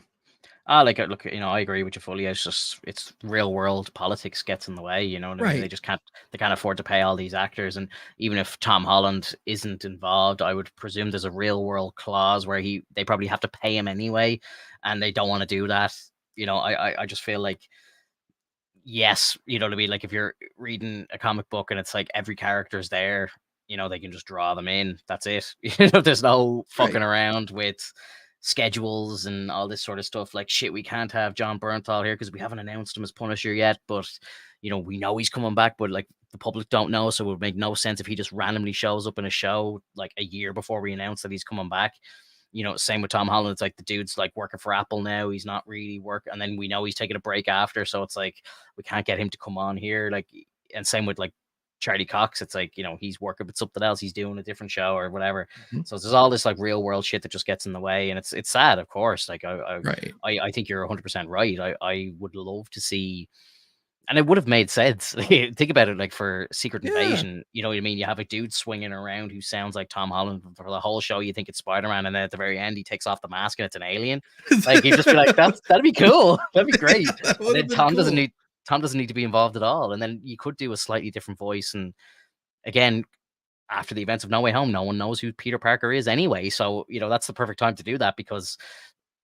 Like, look, I agree with you fully. It's just, it's real world politics gets in the way. You know what I mean? Right. They can't afford to pay all these actors. And even if Tom Holland isn't involved, I would presume there's a real world clause where they probably have to pay him anyway. And they don't want to do that. I just feel like, yes, you know what I mean? Like if you're reading a comic book and it's like every character's there, they can just draw them in. That's it. There's no fucking Right. around with schedules and all this sort of stuff. Like shit, we can't have John Bernthal here because we haven't announced him as Punisher yet, but we know he's coming back, but like the public don't know, so it would make no sense if he just randomly shows up in a show like a year before we announce that he's coming back. Same with Tom Holland. It's like the dude's like working for Apple now. He's not really working, and then we know he's taking a break after. So it's like we can't get him to come on here. Like, and same with like Charlie Cox. It's like he's working with something else. He's doing a different show or whatever. Mhm. So there's all this like real world shit that just gets in the way, and it's sad, of course. Like Right. I think you're 100% right. I would love to see, and it would have made sense. Think about it, like for Secret Yeah. Invasion, you know what I mean? You have a dude swinging around who sounds like Tom Holland for the whole show. You think it's Spider Man, and then at the very end, he takes off the mask and it's an alien. Like you'd just be like, that'd be cool. That'd be great. Yeah, that And would have then been cool. Tom doesn't need to be involved at all. And then you could do a slightly different voice. And again, after the events of No Way Home, no one knows who Peter Parker is anyway. So that's the perfect time to do that, because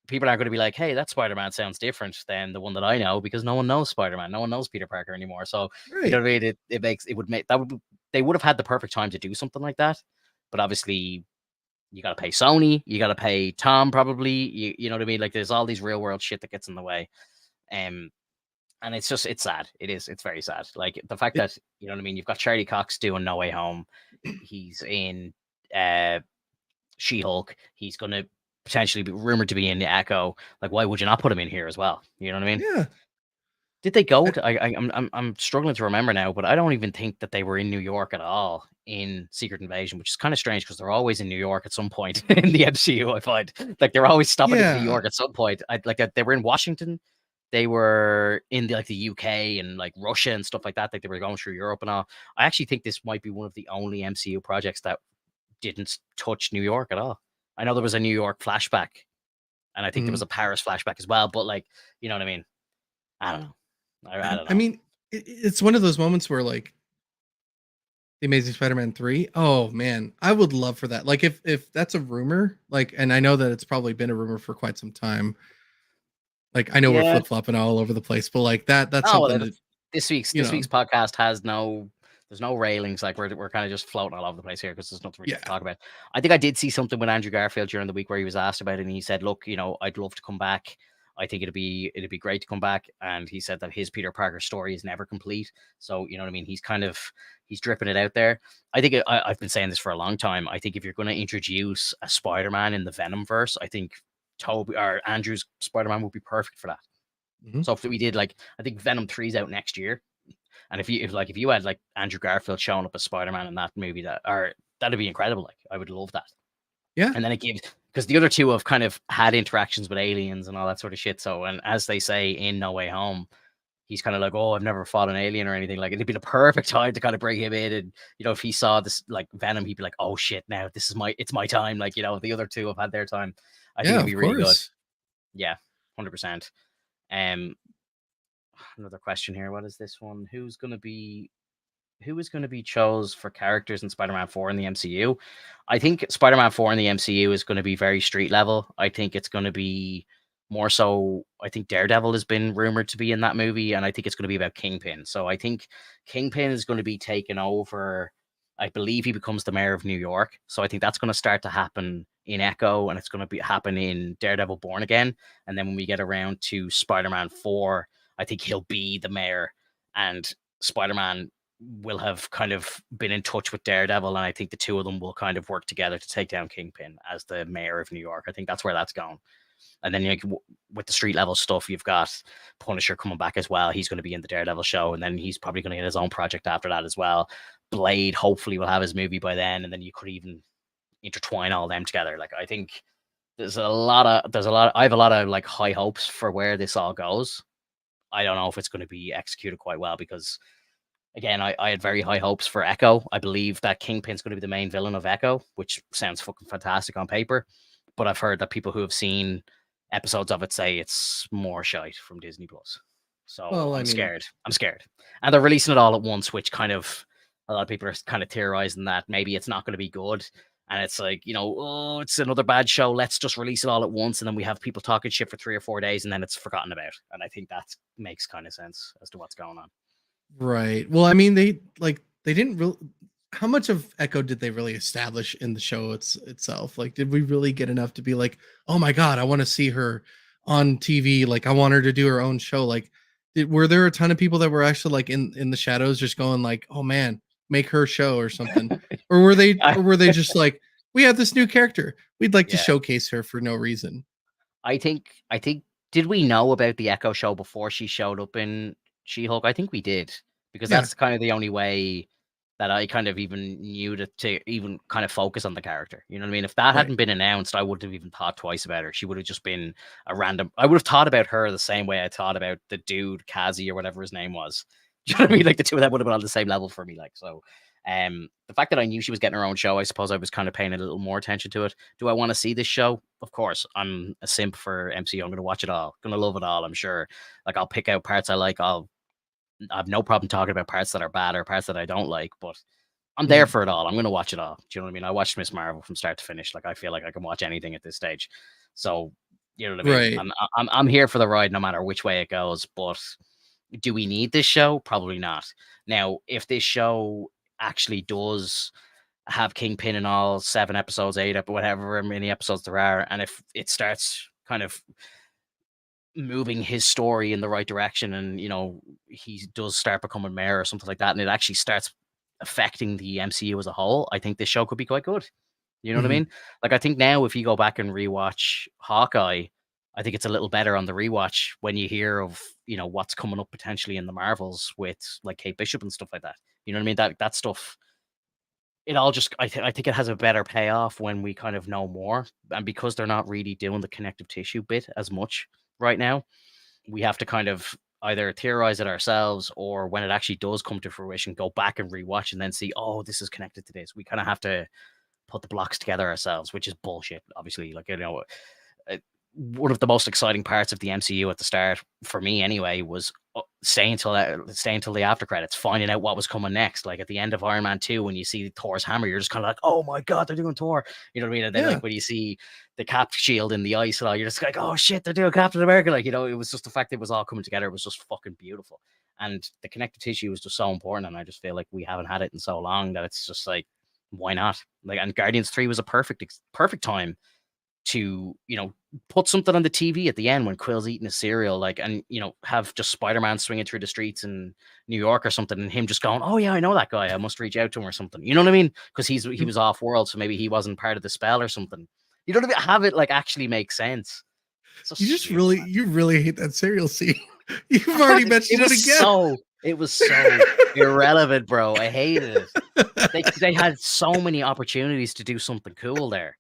people aren't going to be like, hey, that Spider-Man sounds different than the one that I know, because no one knows Spider-Man. No one knows Peter Parker anymore. So, you know Right. what I mean? It would make that would they would have had the perfect time to do something like that. But obviously, you got to pay Sony, you got to pay Tom probably. You know what I mean? Like there's all these real world shit that gets in the way. Um, and it's sad. It's very sad. Like the fact It, that, you know what I mean, you've got Charlie Cox doing No Way Home. He's in uh She-Hulk. He's going to potentially be rumored to be in the Echo. Like, why would you not put him in here as well? You know what I mean? yeah. Did they go I- to? I'm struggling to remember now, but I don't even think that they were in New York at all in Secret Invasion, which is kind of strange because they're always in New York at some point in the MCU. I find like they're always stopping in New yeah. York at some point. They were in Washington, they were in the UK and like Russia and stuff like that. Like they were going through Europe and all. I actually think this might be one of the only MCU projects that didn't touch New York at all. I know there was a New York flashback, and I think there was Mhm. a Paris flashback as well. But like, you know what I mean? I don't know. I don't I know. mean, it's one of those moments where like the Amazing Spider-Man 3. Oh man, I would love for that. Like if that's a rumor, like, and I know that it's probably been a rumor for quite some time. Like I know we're Yeah. flip-flopping all over the place, but like that's Oh well, something that, you this know, week's podcast has no. There's no railings. Like we're kind of just floating all over the place here because there's nothing really to yeah. talk about. I think I did see something with Andrew Garfield during the week where he was asked about it, and he said, "Look, I'd love to come back. I think it'd be great to come back." And he said that his Peter Parker story is never complete. So you know what I mean. He's dripping it out there. I think I've been saying this for a long time. I think if you're going to introduce a Spider-Man in the Venom verse, I think Toby or Andrew's Spider-Man would be perfect for that. Mhm. So if we did like, I think Venom 3's out next year, and if you had like Andrew Garfield showing up as Spider Man in that movie, that'd be incredible. Like I would love that. Yeah. And then it gives, because the other two have kind of had interactions with aliens and all that sort of shit. So, and as they say in No Way Home, he's kind of like, oh, I've never fought an alien or anything. Like, it'd be the perfect time to kind of bring him in. And, you know, if he saw this like Venom, he'd be like, oh shit, now it's my time. Like, you know, the other two have had their time. I think Yeah, it'd of be really good. course. Yeah, 100%. Um, another question here. What is this one? Who is going to be chose for characters in Spider-Man 4 in the MCU? I think Spider-Man 4 in the MCU is going to be very street level. I think it's going to be more so. I think Daredevil has been rumored to be in that movie, and I think it's going to be about Kingpin. So I think Kingpin is going to be taken over. I believe he becomes the mayor of New York. So I think that's going to start to happen in Echo, and it's going to happen in Daredevil Born Again. And then when we get around to Spider-Man 4, I think he'll be the mayor, and Spider-Man will have kind of been in touch with Daredevil, and I think the two of them will kind of work together to take down Kingpin as the mayor of New York. I think that's where that's going. And then with the street level stuff, you've got Punisher coming back as well. He's going to be in the Daredevil show, and then he's probably going to get his own project after that as well. Blade hopefully will have his movie by then, and then you could even intertwine all them together. Like, I think I have a lot of like high hopes for where this all goes. I don't know if it's going to be executed quite well, because again, I had very high hopes for Echo. I believe that Kingpin's going to be the main villain of Echo, which sounds fucking fantastic on paper. But I've heard that people who have seen episodes of it say it's more shite from Disney Plus. So Well, I I'm mean, scared. I'm scared. And they're releasing it all at once, which kind of, a lot of people are kind of theorizing that maybe it's not going to be good. And it's like, you know, oh, it's another bad show. Let's just release it all at once. And then we have people talking shit for 3 or 4 days, and then it's forgotten about. And I think that makes kind of sense as to what's going on. right. Well, I mean, they didn't really. How much of Echo did they really establish in the show itself? Like, did we really get enough to be like, oh my god, I want to see her on TV? Like, I want her to do her own show. Like, were there a ton of people that were actually like in the shadows, just going like, oh man, make her show or something? Or were they I, or were they just like, we have this new character, we'd like to yeah, showcase her for no reason? I think did we know about the Echo show before she showed up in She-Hulk? I think we did, because Yeah, that's kind of the only way that I kind of even knew to even kind of focus on the character. You know what I mean? If that right. hadn't been announced, I wouldn't have even thought twice about her. She would have just been a random. I would have thought about her the same way I thought about the dude Kazi or whatever his name was. Do you know what I mean? Like, the two of them would have been on the same level for me. Like, so. The fact that I knew she was getting her own show, I suppose I was kind of paying a little more attention to it. Do I want to see this show? Of course, I'm a simp for MCU. I'm going to watch it all. Going to love it all, I'm sure. Like, I'll pick out parts I like. I have no problem talking about parts that are bad or parts that I don't like, but I'm there Mhm. for it all. I'm going to watch it all. Do you know what I mean? I watched Miss Marvel from start to finish. Like, I feel like I can watch anything at this stage. So, you know what I mean? Right. I'm here for the ride no matter which way it goes. But do we need this show? Probably not. Now, if this show actually does have Kingpin in all 7 episodes, 8 whatever many episodes there are, and if it starts kind of moving his story in the right direction, and you know, he does start becoming mayor or something like that, and it actually starts affecting the MCU as a whole, I think this show could be quite good. You know what I Mhm. mean? Like, I think now if you go back and rewatch Hawkeye, I think it's a little better on the rewatch when you hear of, you know, what's coming up potentially in the Marvels with like Kate Bishop and stuff like that. You know what I mean? That stuff, it all just, I think it has a better payoff when we kind of know more. And because they're not really doing the connective tissue bit as much right now, we have to kind of either theorize it ourselves, or when it actually does come to fruition, go back and rewatch and then see, oh, this is connected to this. We kind of have to put the blocks together ourselves, which is bullshit, obviously. Like, you know, uh, one of the most exciting parts of the MCU at the start, for me anyway, was staying until the after credits, finding out what was coming next. Like, at the end of Iron Man 2, when you see Thor's hammer, you're just kind of like, oh my god, they're doing Thor. You know what I mean? And then, Yeah. like, when you see the Cap shield in the ice and all, you're just like, oh shit, they're doing Captain America. Like, you know, it was just the fact that it was all coming together. It was just fucking beautiful. And the connective tissue was just so important. And I just feel like we haven't had it in so long that it's just like, why not? Like, and Guardians 3 was a perfect time to, you know, put something on the TV at the end when Quill's eating his cereal, like, and you know, have just Spider-Man swinging through the streets in New York or something, and him just going, "Oh yeah, I know that guy. I must reach out to him or something." You know what I mean? Because he was off world, so maybe he wasn't part of the spell or something. You know what I mean? Have it like actually make sense. It's so stupid, man. You really hate that cereal scene. You've already mentioned it again. It was so irrelevant, bro. I hated it. They had so many opportunities to do something cool there.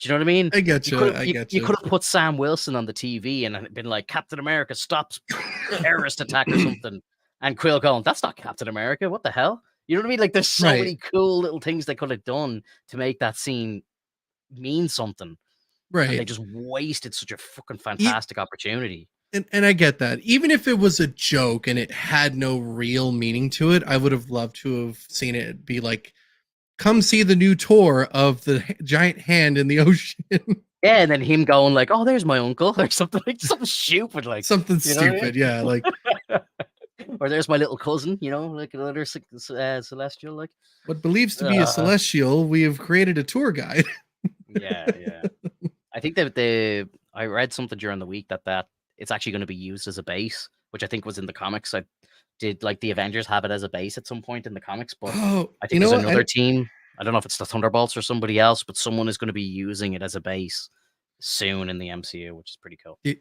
Do you know what I mean? I get You you. could have I get you you. could have put Sam Wilson on the TV and been like, Captain America stops terrorist attack or something, and Quill going, "That's not Captain America. What the hell?" You know what I mean? Like, there's so Right. many cool little things they could have done to make that scene mean something, and they Right. just wasted such a fucking E- fantastic opportunity. and I get that. Even if it was a joke and it had no real meaning to it, I would have loved to have seen it be like, come see the new tour of the giant hand in the ocean. Yeah, and then him going like, "Oh, there's my uncle," or something like something stupid, like, Something you know what stupid. Yeah. Like, I mean? Or there's my little cousin, like another celestial, like. what believes to be a Uh, celestial, we have created a tour guide. yeah, yeah. I think that I read something during the week that it's actually going to be used as a base, which I think was in the comics. I did like the Avengers have it as a base at some point in the comics, but Oh, I you think know there's what? another team. I don't know if it's the Thunderbolts or somebody else, but someone is going to be using it as a base soon in the MCU, which is pretty cool. You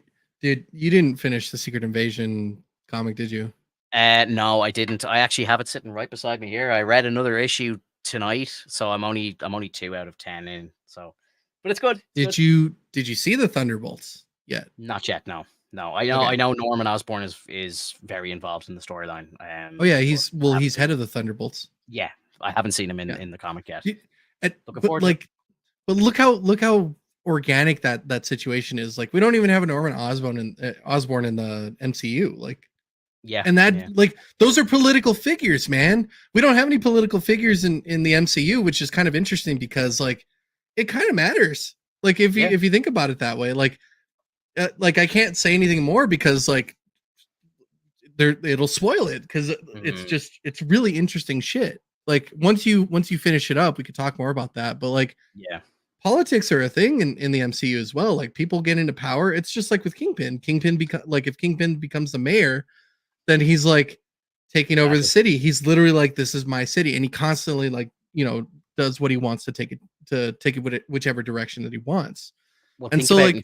didn't finish the Secret Invasion comic, did you? No, I didn't. I actually have it sitting right beside me here. I read another issue tonight, so I'm only 2 out of 10 in. So, but it's good. It's good. Did you see the Thunderbolts yet? Not yet. No, no. I know. I Okay. know. Norman Osborn is very involved in the storyline. Oh yeah, But I haven't he's seen head him. of the Thunderbolts. Yeah, I haven't seen him in Yeah. in the comic yet. You- Looking but forward to it. like, but look how organic that situation is. Like, we don't even have a Norman Osborn in the MCU. Like, Yeah, and that yeah, like those are political figures, man. We don't have any political figures in the MCU, which is kind of interesting because like it kind of matters. Like yeah. if you think about it that way, like I can't say anything more because like there it'll spoil it because Mhm. it's really interesting shit. Like once you finish it up, we could talk more about that. But like Yeah, politics are a thing in the MCU as well. Like people get into power. It's just like with Kingpin. Like if Kingpin becomes the mayor, then he's like taking over the exactly. city. He's literally like, this is my city, and he constantly like does what he wants to take it whichever direction that he wants. Well, And so like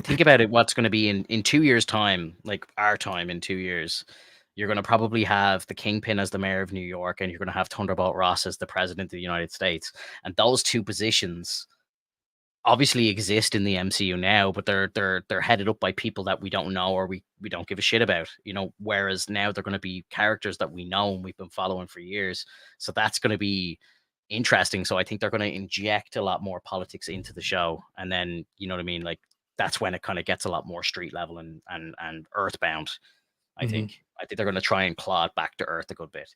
think about it. What's going to be in 2 years' time, like our time in 2 years, you're going to probably have the Kingpin as the mayor of New York, and you're going to have Thunderbolt Ross as the president of the United States, and those two positions obviously exist in the MCU now, but they're headed up by people that we don't know or we don't give a shit about, whereas now they're going to be characters that we know and we've been following for years. So that's going to be interesting. So I think they're going to inject a lot more politics into the show, and then you know what I mean, like that's when it kind of gets a lot more street level and earthbound. I mhm, think I think they're going to try and claw it back to earth a good bit,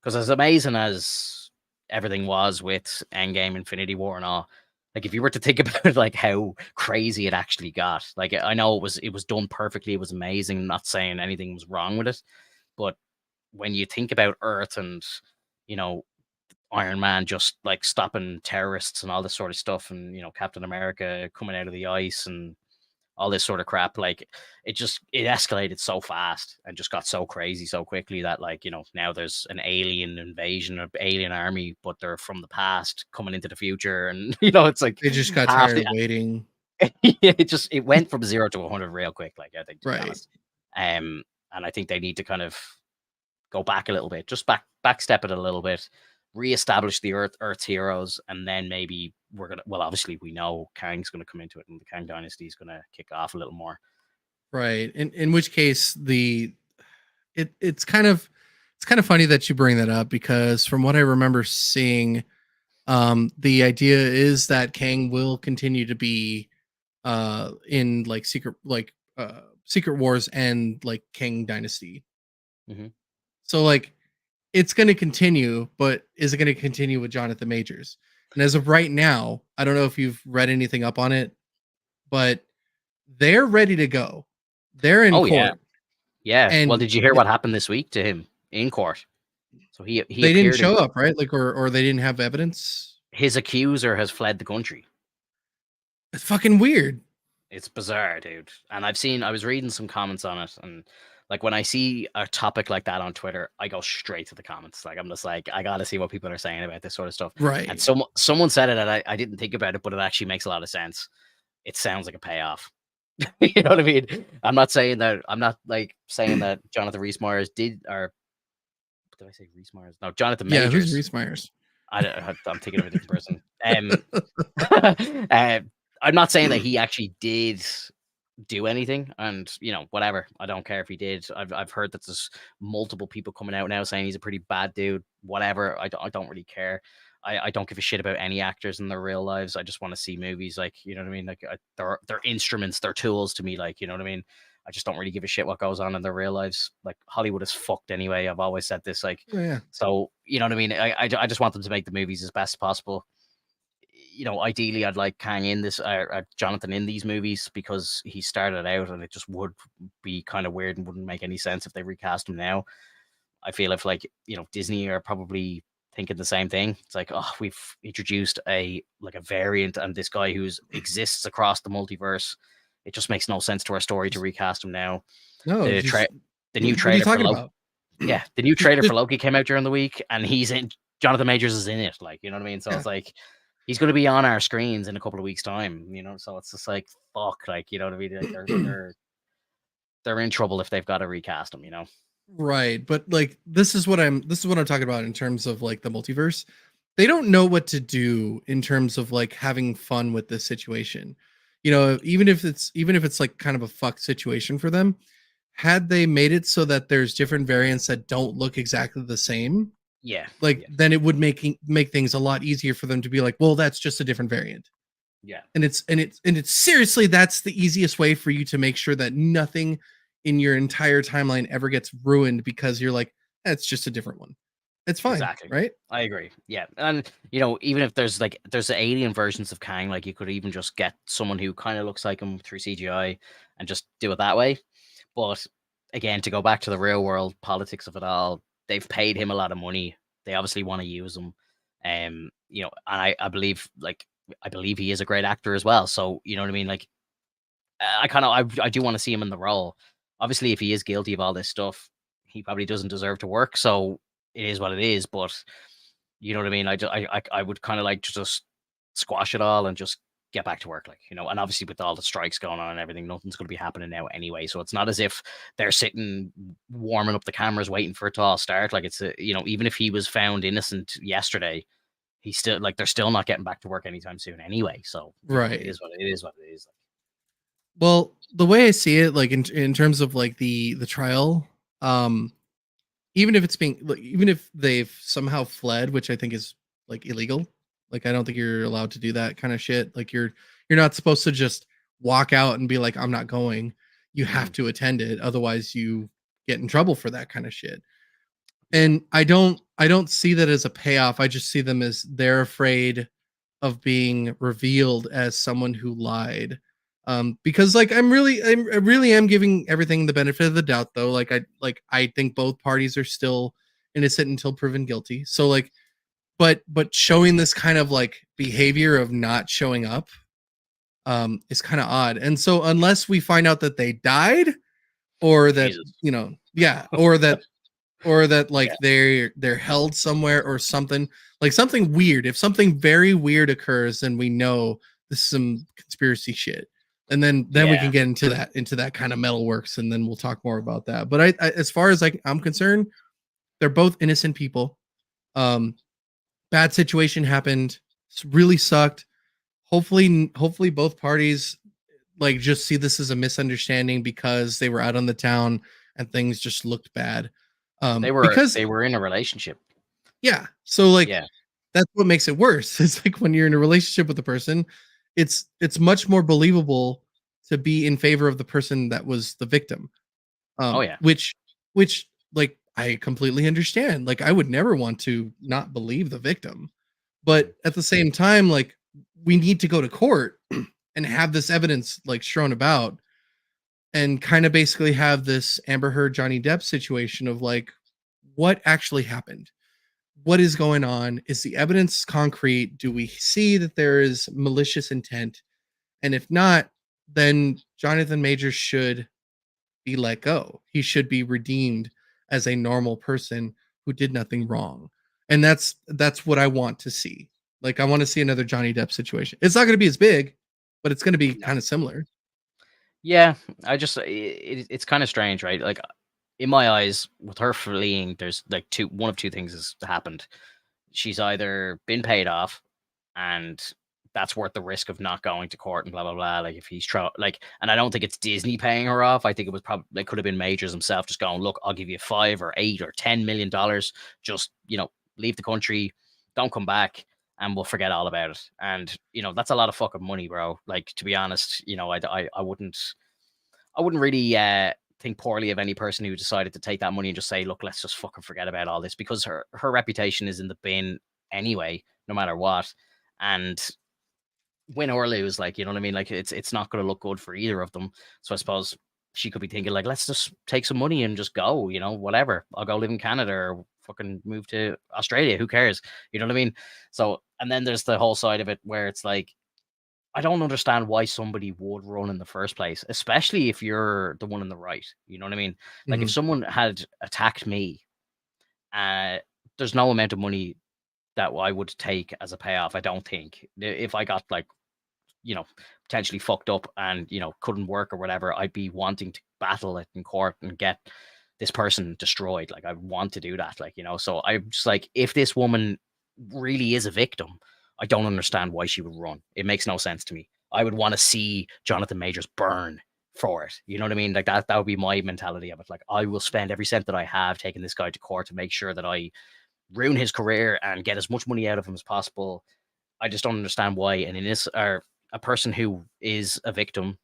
because as amazing as everything was with Endgame, Infinity War, and all, like if you were to think about like how crazy it actually got, like I know it was done perfectly, it was amazing. I'm not saying anything was wrong with it, but when you think about Earth and you know Iron Man just like stopping terrorists and all this sort of stuff, and Captain America coming out of the ice and all this sort of crap, like it escalated so fast and just got so crazy so quickly that like now there's an alien invasion of alien army, but they're from the past coming into the future, and it's like they just got half tired the of waiting. it went from 0 to 100 real quick, like, I think, to be Right. honest. And I think they need to kind of go back a little bit, just backstep it a little bit, reestablish the Earth's heroes, and then maybe we're gonna. Well, obviously, we know Kang's gonna come into it, and the Kang dynasty is gonna kick off a little more. Right. In which case it's kind of funny that you bring that up because from what I remember seeing, the idea is that Kang will continue to be in like Secret Wars and like Kang Dynasty. Hmm. So like it's going to continue, but is it going to continue with Jonathan Majors? And as of right now, I don't know if you've read anything up on it, but they're ready to go. They're in Oh yeah, court, yeah. Well, and did you hear what happened this week to him in court? So he they didn't appeared in show court. up, right? Like, or they didn't have evidence. His accuser has fled the country. It's fucking weird. It's bizarre, dude. And I was reading some comments on it, and like when I see a topic like that on Twitter, I go straight to the comments. Like I'm just like, I gotta see what people are saying about this sort of stuff. And Right. someone said it, and I didn't think about it, but it actually makes a lot of sense. It sounds like a payoff. You know what I mean? I'm not like saying that Jonathan Rhys Meyers did, or did I say Rhys Meyers? No, Jonathan Yeah. Who's Majors. Reese Myers? I'm thinking of a different person. Um, uh, I'm not saying that he actually did do anything, and whatever. I don't care if he did. I've heard that there's multiple people coming out now saying he's a pretty bad dude. Whatever. I don't really care. I don't give a shit about any actors in their real lives. I just want to see movies, like, you know what I mean. Like, they're instruments, they're tools to me. Like, you know what I mean. I just don't really give a shit what goes on in their real lives. Like, Hollywood is fucked anyway. I've always said this. Like, Oh, yeah. so you know what I mean. I just want them to make the movies as best as possible. Ideally, I'd like Kang in this, Jonathan in these movies, because he started out, and it just would be kind of weird and wouldn't make any sense if they recast him now. I feel if, like, Disney are probably thinking the same thing. It's like, oh, we've introduced a variant, and this guy who's exists across the multiverse. It just makes no sense to our story to recast him now. No, The just the new what are you trailer for talking Loki, about? yeah, the new trailer Just- for Loki came out during the week, and he's in. Jonathan Majors is in it, like, you know what I mean. So yeah. it's like he's going to be on our screens in a couple of weeks' time, So it's just like, fuck, like, you know what I mean. Like, they're in trouble if they've got to recast him. Right, but like this is what I'm talking about in terms of like the multiverse. They don't know what to do in terms of like having fun with this situation. Even if it's like kind of a fuck situation for them, had they made it so that there's different variants that don't look exactly the same, Yeah, like yeah, then it would make things a lot easier for them to be like, well, that's just a different variant. yeah, And it's seriously, that's the easiest way for you to make sure that nothing in your entire timeline ever gets ruined because you're like, that's just a different one. It's fine, exactly. right? I agree. Yeah, and even if there's the alien versions of Kang, like, you could even just get someone who kind of looks like him through CGI and just do it that way. But again, to go back to the real world politics of it all, they've paid him a lot of money. They obviously want to use him. And I believe he is a great actor as well. So, you know what I mean? Like, I do want to see him in the role. Obviously, if he is guilty of all this stuff, he probably doesn't deserve to work. So it is what it is. But you know what I mean? I would kind of like to just squash it all and just get back to work, like, and obviously with all the strikes going on and everything, nothing's going to be happening now anyway. So it's not as if they're sitting warming up the cameras waiting for it to all start. Like, it's even if he was found innocent yesterday, he's still, like, they're still not getting back to work anytime soon anyway. So it Right. is what it is. What it is. Well, the way I see it, like in terms of like the trial, um, even if it's being like, even if they've somehow fled, which I think is like illegal. Like I don't think you're allowed to do that kind of shit. Like you're not supposed to just walk out and be like, I'm not going. You have Mhm. to attend it, otherwise you get in trouble for that kind of shit. Yeah, And I don't see that as a payoff. I just see them as they're afraid of being revealed as someone who lied. Because like I really am giving everything the benefit of the doubt though. Like I think both parties are still innocent until proven guilty. So like but showing this kind of like behavior of not showing up is kind of odd. And so unless we find out that they died or that, Jesus. yeah, or that Yeah, like they're held somewhere or something, like something weird, if something very weird occurs, then we know this is some conspiracy shit, and then we yeah. can get into that kind of metal works, and then we'll talk more about that. But I as far as like I'm concerned, they're both innocent people. um Bad situation happened. It's really sucked. Hopefully both parties like just see this as a misunderstanding because they were out on the town and things just looked bad. They were Because they were in a relationship. yeah, so like Yeah. that's what makes it worse. It's like when you're in a relationship with a person, it's much more believable to be in favor of the person that was the victim. Oh yeah. Which like I completely understand. Like I would never want to not believe the victim. Mhm. But at the same time, like we need to go to court and have this evidence like strewn about and kind of basically have this Amber Heard Johnny Depp situation of like what actually happened, what is going on, is the evidence concrete, do we see that there is malicious intent, and if not, then Jonathan Majors should be let go, he should be redeemed as a normal person who did nothing wrong. And that's what I want to see. Like I want to see another Johnny Depp situation. It's not going to be as big, but it's going to be No. kind of similar. Yeah, it's kind of strange, right? Like, in my eyes, with her fleeing, there's like one of two things has happened. She's either been paid off, and that's worth the risk of not going to court and blah blah blah. Like if he's and I don't think it's Disney paying her off. I think it was probably, it could have been Majors himself just going, look, I'll give you $5 or $8 or $10 million. Just leave the country, don't come back, and we'll forget all about it. And that's a lot of fucking money, bro. Like, to be honest, I wouldn't really think poorly of any person who decided to take that money and just say, look, let's just fucking forget about all this, because her reputation is in the bin anyway, no matter what. And win or lose, like, you know what I mean? Like, it's not going to look good for either of them. So I suppose she could be thinking, like, let's just take some money and just go, whatever. I'll go live in Canada or fucking move to Australia. Who cares? You know what I mean? So, and then there's the whole side of it where it's like, I don't understand why somebody would run in the first place, especially if you're the one in the right. You know what I mean? Like, if Mhm. someone had attacked me, uh, there's no amount of money that I would take as a payoff. I don't think if I got like, potentially fucked up and, couldn't work or whatever, I'd be wanting to battle it in court and get this person destroyed. Like, I want to do that. Like, so I'm just like, if this woman really is a victim, I don't understand why she would run. It makes no sense to me. I would want to see Jonathan Majors burn for it. You know what I mean? Like, that would be my mentality of it. Like, I will spend every cent that I have taking this guy to court to make sure that I ruin his career and get as much money out of him as possible. I just don't understand why an innocent or a person who is a victim,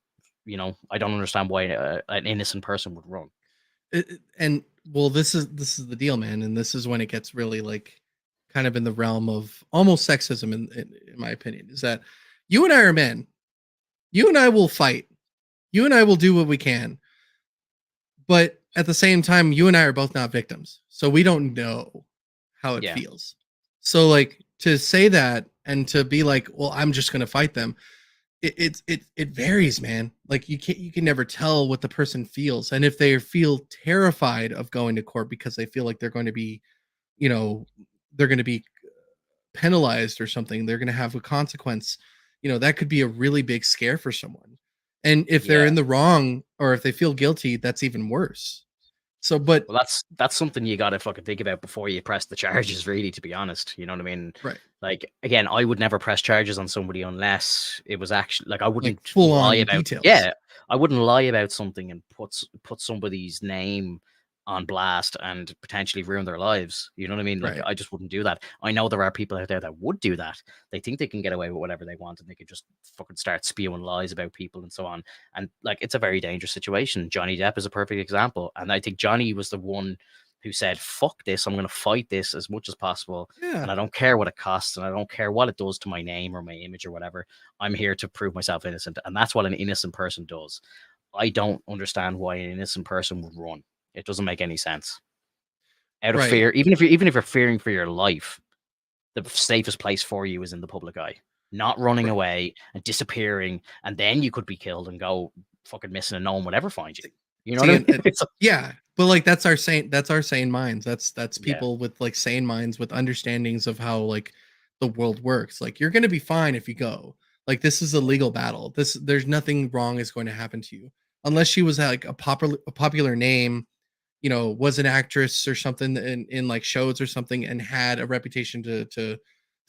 I don't understand why an innocent person would run. And well, this is the deal, man, and this is when it gets really like kind of in the realm of almost sexism, in my opinion, is that you and I are men. You and I will fight. You and I will do what we can. But at the same time, you and I are both not victims. So we don't know how it Yeah. feels. So like to say that and to be like, well, I'm just gonna fight them. It varies, man. Like you can never tell what the person feels. And if they feel terrified of going to court because they feel like they're going to be, you know, they're going to be penalized or something, they're going to have a consequence, that could be a really big scare for someone. And if they're Yeah. in the wrong or if they feel guilty, that's even worse. So, but Well, that's something you got to fucking think about before you press the charges, really, to be honest. You know what I mean? right, Like, again, I would never press charges on somebody unless it was actually like, I like wouldn't full lie on about, details. yeah, I wouldn't lie about something and put somebody's name on blast and potentially ruin their lives. You know what I mean? Like, Right. I just wouldn't do that. I know there are people out there that would do that. They think they can get away with whatever they want and they could just fucking start spewing lies about people and so on. And like, it's a very dangerous situation. Johnny Depp is a perfect example. And I think Johnny was the one who said, fuck this, I'm going to fight this as much as possible. And Yeah. I don't care what it costs and I don't care what it does to my name or my image or whatever. I'm here to prove myself innocent. And that's what an innocent person does. I don't understand why an innocent person would run. It doesn't make any sense. Out of Right. fear, even if you're fearing for your life, the safest place for you is in the public eye. Not running Right. away and disappearing, and then you could be killed and go fucking missing, and no one would ever find you. You know what See, I and, mean? It's yeah, but like that's our sane minds. That's yeah, people with like sane minds with understandings of how like the world works. Like you're gonna be fine if you go. Like this is a legal battle. There's nothing wrong is going to happen to you unless she was like a popular name, was an actress or something in like shows or something and had a reputation to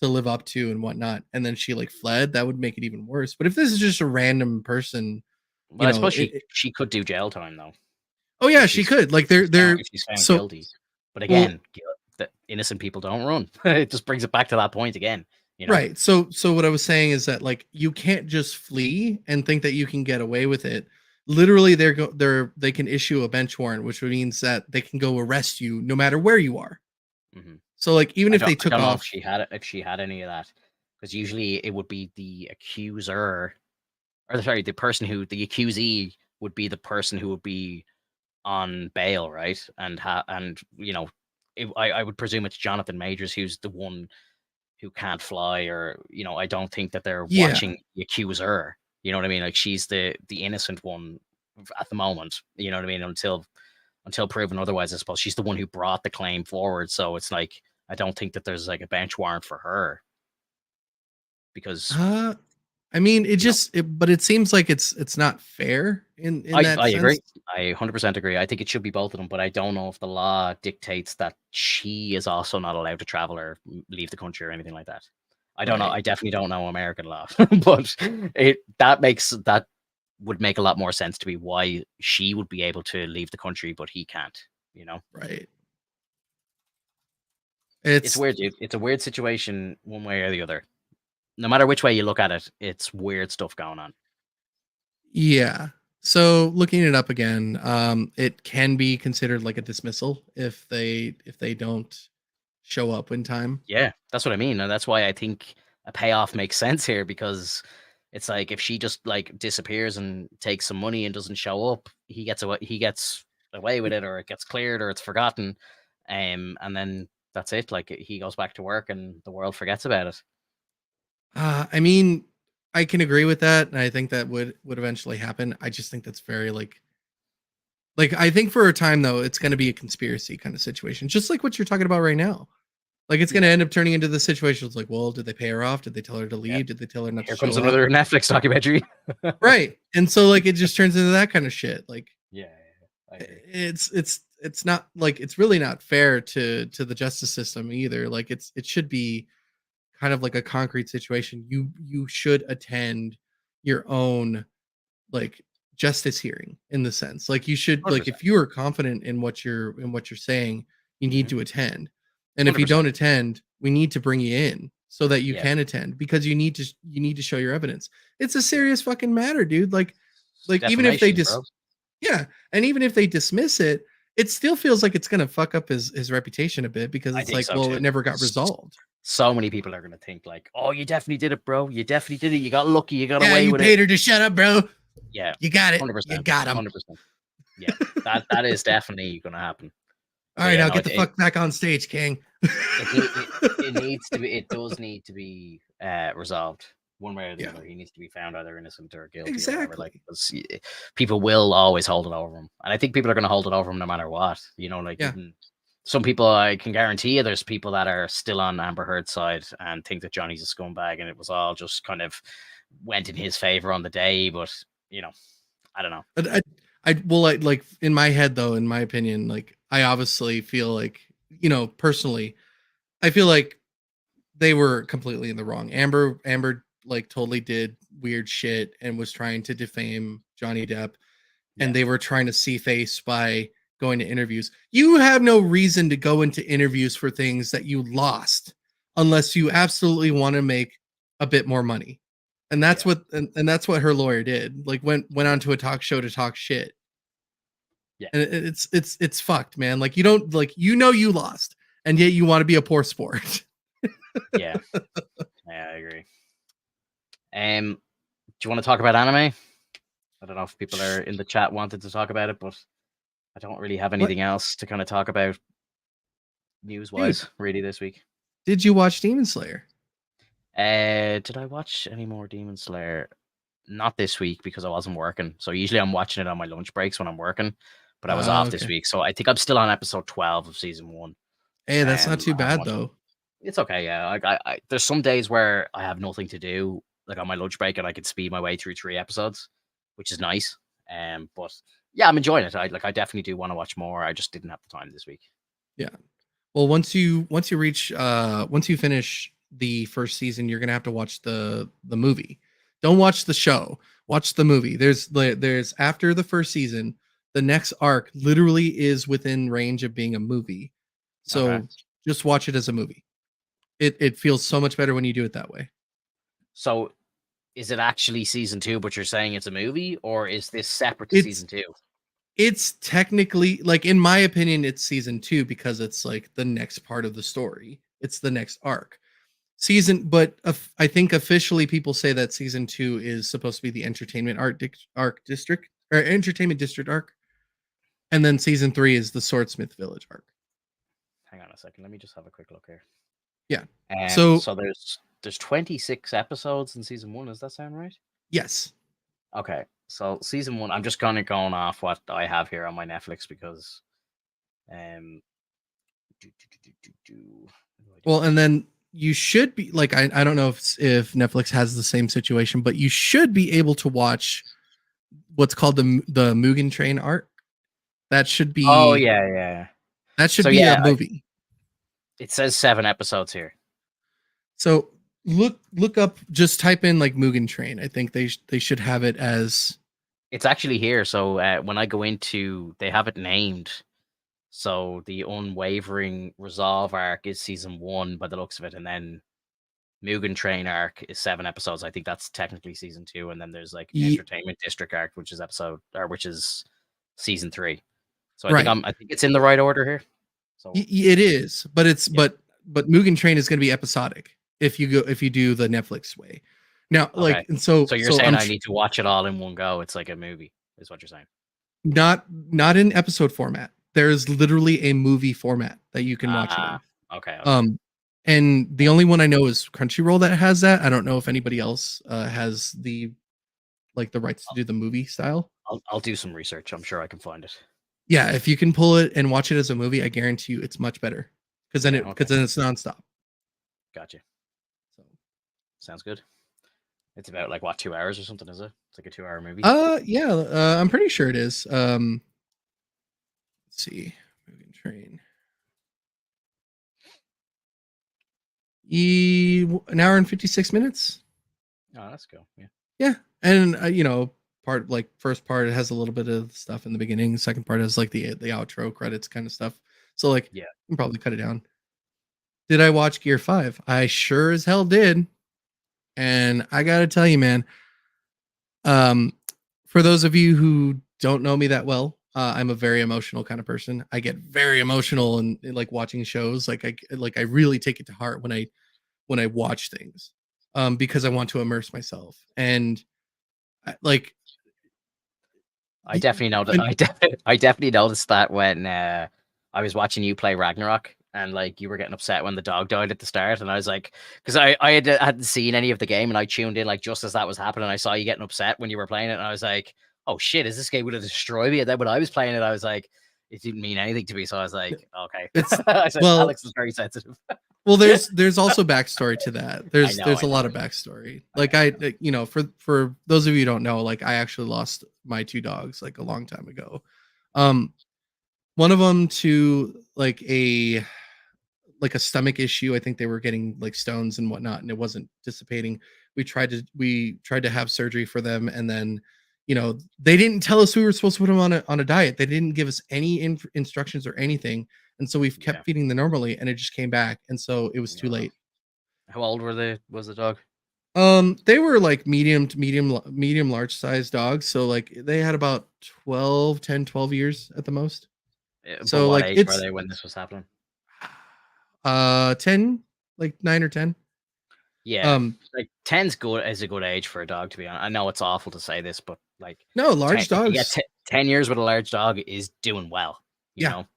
live up to and whatnot, and then she like fled. That would make it even worse. But if this is just a random person, well, I suppose it, she could do jail time though oh if yeah, she she's could. Like if she's found they're if she's found so guilty. But well again, that innocent people don't run. It just brings it back to that point again. You know? right. So what I was saying is that like you can't just flee and think that you can get away with it. Literally they can issue a bench warrant, which means that they can go arrest you no matter where you are. Hmm. So like even I if don't they I took don't know off, if she had any of that, because usually it would be the accuser, or sorry, the accusee would be the person who would be on bail, right? I would presume it's Jonathan Majors who's the one who can't fly, or I don't think that they're yeah. watching the accuser. You know what I mean? Like, she's the innocent one at the moment. You know what I mean? Until proven otherwise, I suppose she's the one who brought the claim forward. So it's like, I don't think that there's like a bench warrant for her because Uh I mean you know but it seems like it's not fair in that I sense. agree. I 100% agree. I think it should be both of them, but I don't know if the law dictates that she is also not allowed to travel or leave the country or anything like that. I don't know. Right. I definitely don't know American law, but that would make a lot more sense to me why she would be able to leave the country, but he can't. You know, Right. it's It's weird, dude. It's a weird situation, one way or the other. No matter which way you look at it, it's weird stuff going on. Yeah. So looking it up again, it can be considered like a dismissal if they don't show up in time. Yeah, that's what I mean, and that's why I think a payoff makes sense here because it's like if she just like disappears and takes some money and doesn't show up, he gets away with it, or it gets cleared, or it's forgotten, and then that's it. Like he goes back to work and the world forgets about it. I mean, I can agree with that, and I think that would eventually happen. I just think that's very like I think for a time though, it's going to be a conspiracy kind of situation, just like what you're talking about right now. Like it's going to Yeah, end up turning into the situation. It's like, well, did they pay her off? Did they tell her to yeah. leave? Did they tell her not to Here comes show up? another Netflix documentary. Right. And so like it just turns into that kind of shit. Like Yeah, I agree. it's not like it's really not fair to the justice system either. Like it should be kind of like a concrete situation. You should attend your own like justice hearing in the sense. Like you should like 100%. if you are confident in what you're saying, you need Mhm. to attend. And if you 100%. don't attend, we need to bring you in so that you Yeah, can attend because you need to show your evidence. It's a yeah. serious fucking matter, dude. It's Like even if they defamation, just bro. yeah, and even if they dismiss it, it still feels like it's gonna fuck up his reputation a bit because I it's think like, so well, it too. never got resolved. So many people are gonna think like, "Oh, you definitely did it, bro. You definitely did it. You got lucky. You got Yeah, away you with it." paid her to shut up, bro. Yeah, You got it. hundred You percent, got him. 100%. Yeah, that is definitely gonna happen. All So right, yeah, now no, get the fuck back on stage, King. it needs to be. It does need to be resolved one way or the Yeah, other. He needs to be found either innocent or guilty or whatever. Like, exactly. 'cause people will always hold it over him, and I think people are gonna hold it over him no matter what. You know, like Yeah. even some people, I can guarantee you, there's people that are still on Amber Heard's side and think that Johnny's a scumbag, and it was all just kind of went in his favor on the day. But you know, I don't know. But I well, like in my head though, in my opinion, like I obviously feel like personally, I feel like they were completely in the wrong. Amber like totally did weird shit and was trying to defame Johnny Depp, Yeah, and they were trying to see face by going to interviews. You have no reason to go into interviews for things that you lost unless you absolutely want to make a bit more money. And that's yeah, and that's what her lawyer did. Like went on to a talk show to talk shit. yeah, And it's fucked, man. Like you don't like you lost and yet you want to be a poor sport. yeah. Yeah, I agree. Do you want to talk about anime? I don't know if people are in the chat wanted to talk about it, but I don't really have What anything else to kind of talk about news dude, wise really this week. did you watch Demon Slayer? Did I watch any more Demon Slayer? Not this week because I wasn't working. So usually I'm watching it on my lunch breaks when I'm working, but I was off this Okay. week. So I think I'm still on episode 12 of season one. Hey, that's not too I haven't bad watched it. though. It's okay. Yeah. Like there's some days where I have nothing to do, like on my lunch break, and I could speed my way through 3 episodes, which is nice. But yeah, I'm enjoying it. I definitely do want to watch more. I just didn't have the time this week. Yeah. Well, once you reach once you finish the first season, you're gonna have to watch the movie. Don't watch the show. Watch the movie. There's after the first season, the next arc literally is within range of being a movie. Okay. So just watch it as a movie. It feels so much better when you do it that way. So is it actually season two, but you're saying it's a movie, or is this separate to It's season two? it's technically like in my opinion, it's season two because it's like the next part of the story. It's the next arc. Season but I think officially people say that season 2 is supposed to be the entertainment arc district or entertainment district arc, and then season 3 is the swordsmith village arc. Hang on a second. Let me just have a quick look here. Yeah. So So there's 26 episodes in season one. Does that sound right? yes. Okay. So season one, I'm just kind of going off what I have here on my Netflix because um do, do, do, do, do, how do I do Well, and this? then you should be like I don't know if Netflix has the same situation, but you should be able to watch what's called the Mugen Train arc. That should Oh be yeah, yeah. that should So be a yeah, movie. it says 7 episodes here. So look up, just type in like Mugen Train. I think they should have it as It's actually here. So when I go into, they have it named. So the Unwavering Resolve arc is season 1 by the looks of it, and then Mugen Train arc is 7 episodes. I think that's technically season 2, and then there's like Entertainment District arc, which is which is season 3. So right. I think it's in the right order here. So It is, but yeah. but Mugen Train is going to be episodic if you do the Netflix way. Now, Okay. like, and so So you're saying I need to watch it all in one go. It's like a movie, is what you're saying. not in episode format. There is literally a movie format that you can watch it in. Okay. And the only one I know is Crunchyroll that has that. I don't know if anybody else has the rights to do the movie style. I'll do some research. I'm sure I can find it. Yeah, if you can pull it and watch it as a movie, I guarantee you it's much better because then okay. then it's nonstop. Gotcha. So sounds good. It's about like what, 2 hours or something, is it? It's like a 2-hour movie. Yeah, I'm pretty sure it is. Let's see, Mugen Train. An hour and 56 minutes. Oh, that's cool. Yeah. Yeah, and first part it has a little bit of stuff in the beginning. Second part has like the outro credits kind of stuff. So like, yeah, you can probably cut it down. Did I watch Gear 5? I sure as hell did. And I gotta tell you, man, for those of you who don't know me that well, I'm a very emotional kind of person. I get very emotional and like watching shows. Like I really take it to heart when I watch things, because I want to immerse myself. And I definitely know that. I definitely noticed that when I was watching you play Ragnarok, and like you were getting upset when the dog died at the start, and I was like, because hadn't seen any of the game, and I tuned in like just as that was happening. I saw you getting upset when you were playing it, and I was like, oh shit, is this game going to destroy me? And then when I was playing it, I was like, it didn't mean anything to me. So I was like, okay. I said, well, Alex is very sensitive. Well, there's also backstory to that. There's I a lot of backstory. Like for those of you who don't know, like I actually lost my 2 dogs like a long time ago. One of them to like a stomach issue. I think they were getting like stones and whatnot, and it wasn't dissipating. We tried to have surgery for them, and then they didn't tell us we were supposed to put them on a diet. They didn't give us any instructions or anything, and so we've kept feeding them normally, and it just came back, and so it was too late. How old was the dog? They were like medium large size dogs, so like they had about 12 years at the most. So what age were they when this was happening? 10, like 9 or 10. Yeah, like 10's good is a good age for a dog, to be honest. I know it's awful to say this, but like no, large dogs. 10 years with a large dog is doing well. You know?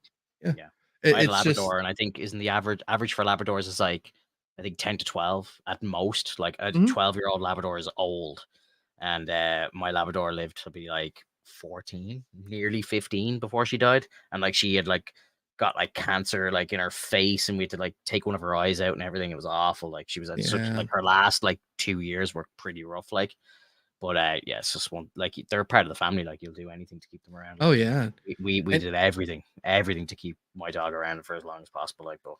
Yeah. I had a Labrador, and I think isn't the average for Labradors is like I think 10 to 12 at most. Like a 12-year-old Labrador is old, and my Labrador lived to be like 14, nearly 15 before she died, and like she had like got like cancer like in her face, and we had to like take one of her eyes out and everything. It was awful. Like she was at such like her last like 2 years were pretty rough. Like, but yeah, it's just one, like they're a part of the family. Like you'll do anything to keep them around. Like, oh yeah, we did everything to keep my dog around for as long as possible. Like, but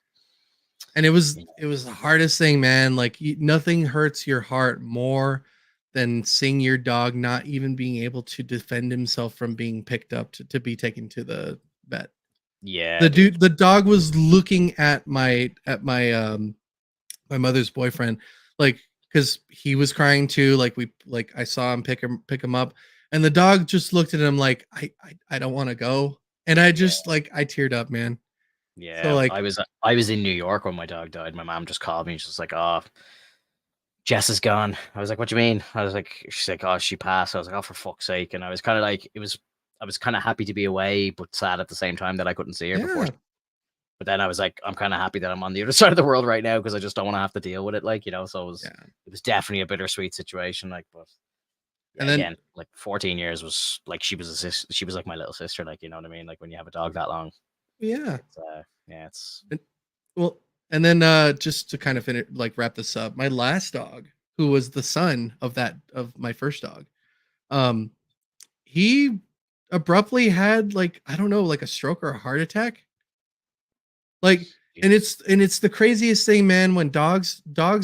and it was the hardest thing, man. Like nothing hurts your heart more than seeing your dog not even being able to defend himself from being picked up to be taken to the vet. Yeah, the dog was looking at my my mother's boyfriend, like, because he was crying too. Like I saw him pick him up, and the dog just looked at him like I don't want to go, and I just like I teared up, man. Yeah, so, like I was in New York when my dog died. My mom just called me. She's like, "Oh, Jess is gone." I was like, "What do you mean?" I was like, "She's like, oh, she passed." I was like, "Oh, for fuck's sake!" And I was kind of like, I was kind of happy to be away, but sad at the same time that I couldn't see her before. But then I was like, I'm kind of happy that I'm on the other side of the world right now because I just don't want to have to deal with it, like, so it was definitely a bittersweet situation, like, but and then again, like 14 years was like she was like my little sister, like, you know what I mean? Like when you have a dog that long. Yeah. It's well, and then just to kind of finish, like wrap this up, my last dog, who was the son of my first dog, he abruptly had like, I don't know, like a stroke or a heart attack. Like And it's the craziest thing, man, when dogs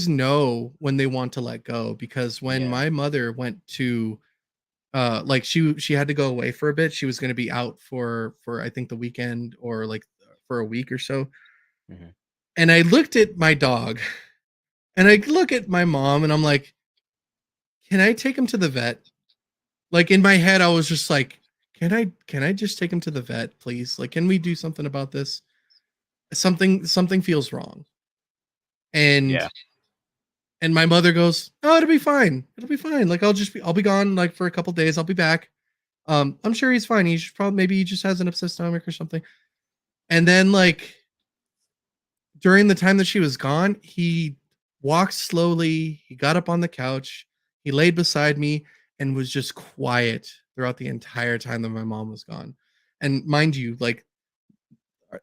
know when they want to let go, because when Yeah. my mother went to like she had to go away for a bit. She was going to be out for I think the weekend, or like for a week or so. Mhm. And I looked at my dog and I look at my mom and I'm like, "Can I take him to the vet?" Like in my head I was just like, "Can I just take him to the vet, please? Like can we do something about this? Something feels wrong." And Yeah. and my mother goes, "Oh, it'll be fine. It'll be fine. Like I'll be gone like for a couple days. I'll be back. I'm sure he's fine. He's probably maybe he just has an upset stomach or something." And then like during the time that she was gone, he walked slowly. He got up on the couch. He laid beside me and was just quiet throughout the entire time that my mom was gone. And mind you, like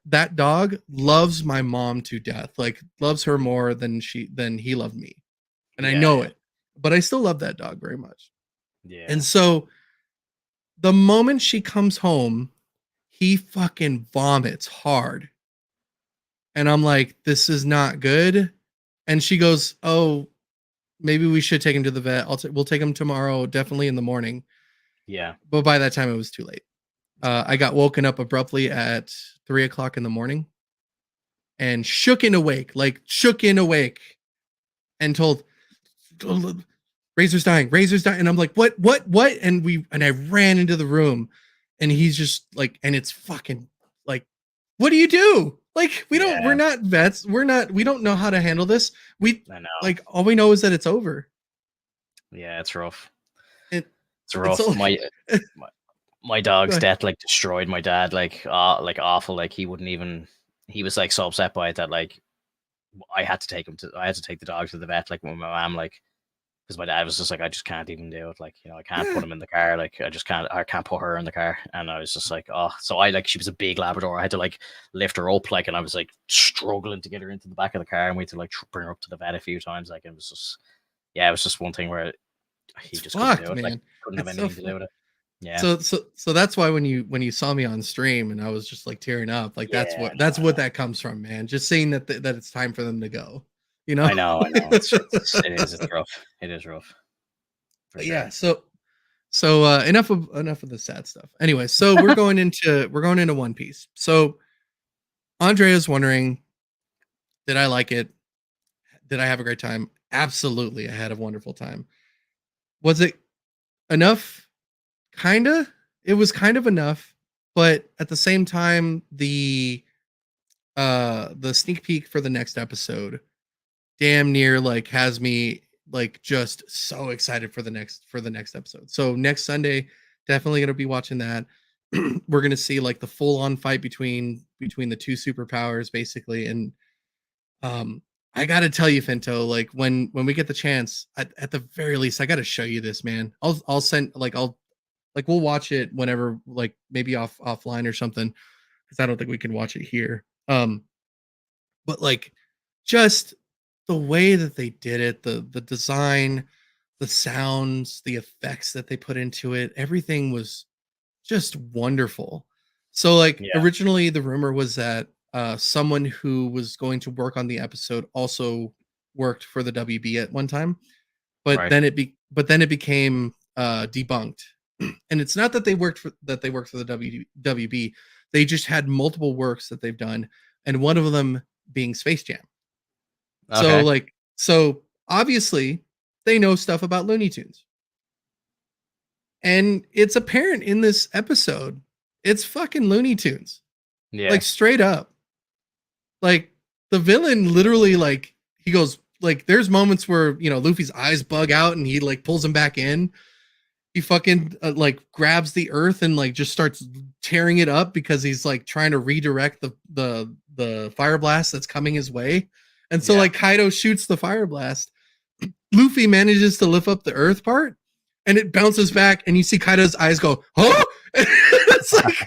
that dog loves my mom to death. Like loves her more than he loved me. And I know Yeah. it. But I still love that dog very much. Yeah. And so the moment she comes home, he fucking vomits hard. And I'm like, this is not good. And she goes, "Oh, maybe we should take him to the vet. We'll take him tomorrow, definitely in the morning." Yeah. But by that time, it was too late. I got woken up abruptly at 3 o'clock in the morning and shook in awake, and told, Razor's dying. And I'm like, what? And I ran into the room, and he's just like, and it's fucking like, what do you do? Like, we're Yeah. not vets. We don't know how to handle this. We I know. like, all we know is that it's over. Yeah, it's rough. And It's it's so rough. like, My my dog's go death like destroyed my dad, like awful. Like he wouldn't even. He was like so upset by it that like I had to take the dog to the vet. Like with my mom, like because my dad was just like, I just can't even do it. Like, I can't put yeah, him in the car. Like, I can't put her in the car. And I was just like, oh, so I like, she was a big Labrador. I had to like lift her up, like, and I was like struggling to get her into the back of the car, and we had to like bring her up to the vet a few times. Like, it was just, yeah, it was just one thing where he it's just couldn't fucked, do it. Like, man. couldn't have It's so anything to do fucked. with it. Yeah. So that's why when you saw me on stream and I was just like tearing up, like Yeah. No, that's I what know. that comes from, man. Just saying that it's time for them to go, you know. I know. I know. It is. It's rough. It is rough for Yeah. sure. So enough of the sad stuff. Anyway, so we're going into One Piece. So Andre is wondering, did I like it? Did I have a great time? Absolutely, I had a wonderful time. Was it enough? Kinda. It was kind of enough, but at the same time, the sneak peek for the next episode damn near like has me like just so excited for the next episode. So next Sunday, definitely gonna be watching that. We're gonna see like the full on fight between the two superpowers, basically. And um I gotta tell you, Finto, like when we get the chance, at the very least, I gotta show you this, man. I'll send like I'll like we'll watch it whenever, like maybe offline or something, because I don't think we can watch it here. But like just the way that they did it, the design, the sounds, the effects that they put into it, everything was just wonderful. So like Yeah. originally the rumor was that someone who was going to work on the episode also worked for the WB at one time, but Right. then it became debunked. And it's not that they worked for the WB. They just had multiple works that they've done, and one of them being Space Jam. So Okay. like so obviously they know stuff about Looney Tunes. And it's apparent in this episode. It's fucking Looney Tunes. Yeah. Like straight up. Like the villain literally, like he goes, like there's moments where, Luffy's eyes bug out and he like pulls him back in. He fucking like grabs the earth and like just starts tearing it up because he's like trying to redirect the fire blast that's coming his way. And so Yeah. like Kaido shoots the fire blast. Luffy manages to lift up the earth part, and it bounces back, and you see Kaido's eyes go, "Oh!" It's like,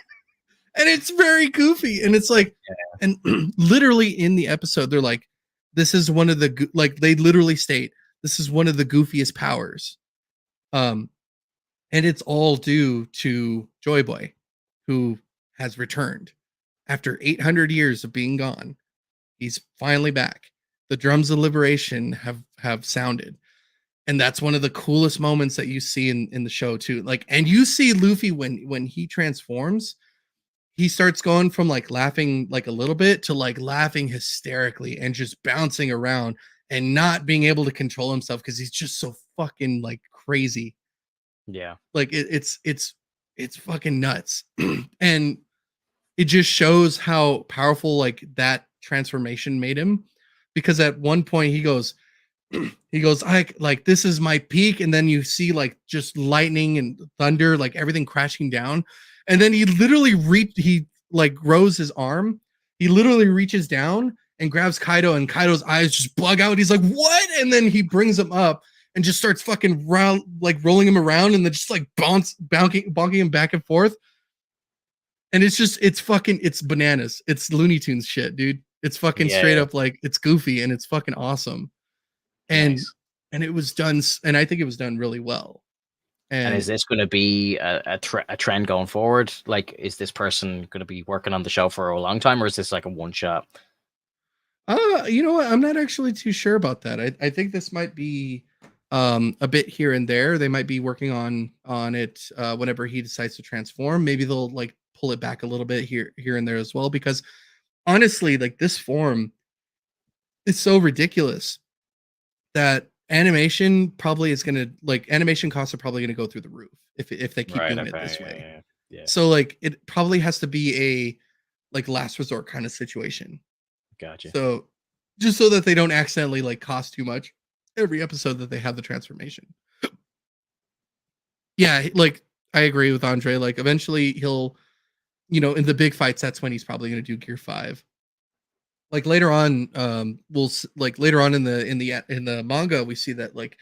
and it's very goofy, and it's like, and literally in the episode, they're like, "This is one of the like," they literally state, "This is one of the goofiest powers," um, and it's all due to Joy Boy, who has returned after 800 years of being gone. He's finally back. The drums of liberation have sounded. And that's one of the coolest moments that you see in the show too. Like, and you see Luffy when he transforms, he starts going from like laughing like a little bit to like laughing hysterically and just bouncing around and not being able to control himself because he's just so fucking like crazy. Yeah. Like it's fucking nuts. And it just shows how powerful like that transformation made him, because at one point he goes, I like this is my peak, and then you see like just lightning and thunder, like everything crashing down, and then he like grows his arm, he literally reaches down and grabs Kaido, and Kaido's eyes just bug out. He's like, what? And then he brings him up and just starts fucking round, like rolling him around, and then just like bonking him back and forth. And it's bananas. It's Looney Tunes shit, dude. It's fucking Yeah. straight Yeah. up like it's goofy and it's fucking awesome. And Nice. and it was done, and I think it was done really well. And And is this going to be a trend going forward? Like, is this person going to be working on the show for a long time, or is this like a one shot? you know what? I'm not actually too sure about that. I think this might be a bit here and there. They might be working on it whenever he decides to transform. Maybe they'll like pull it back a little bit here and there as well, because honestly, like this form is so ridiculous that animation costs are probably gonna go through the roof if they keep Right. doing it Okay. this Yeah. way. Yeah. Yeah. So like it probably has to be a like last resort kind of situation. Gotcha. So just so that they don't accidentally like cost too much every episode that they have the transformation. Yeah, like I agree with Andre. Like eventually he'll, in the big fights, that's when he's probably gonna do Gear 5. Like later on, like later on in the manga, we see that like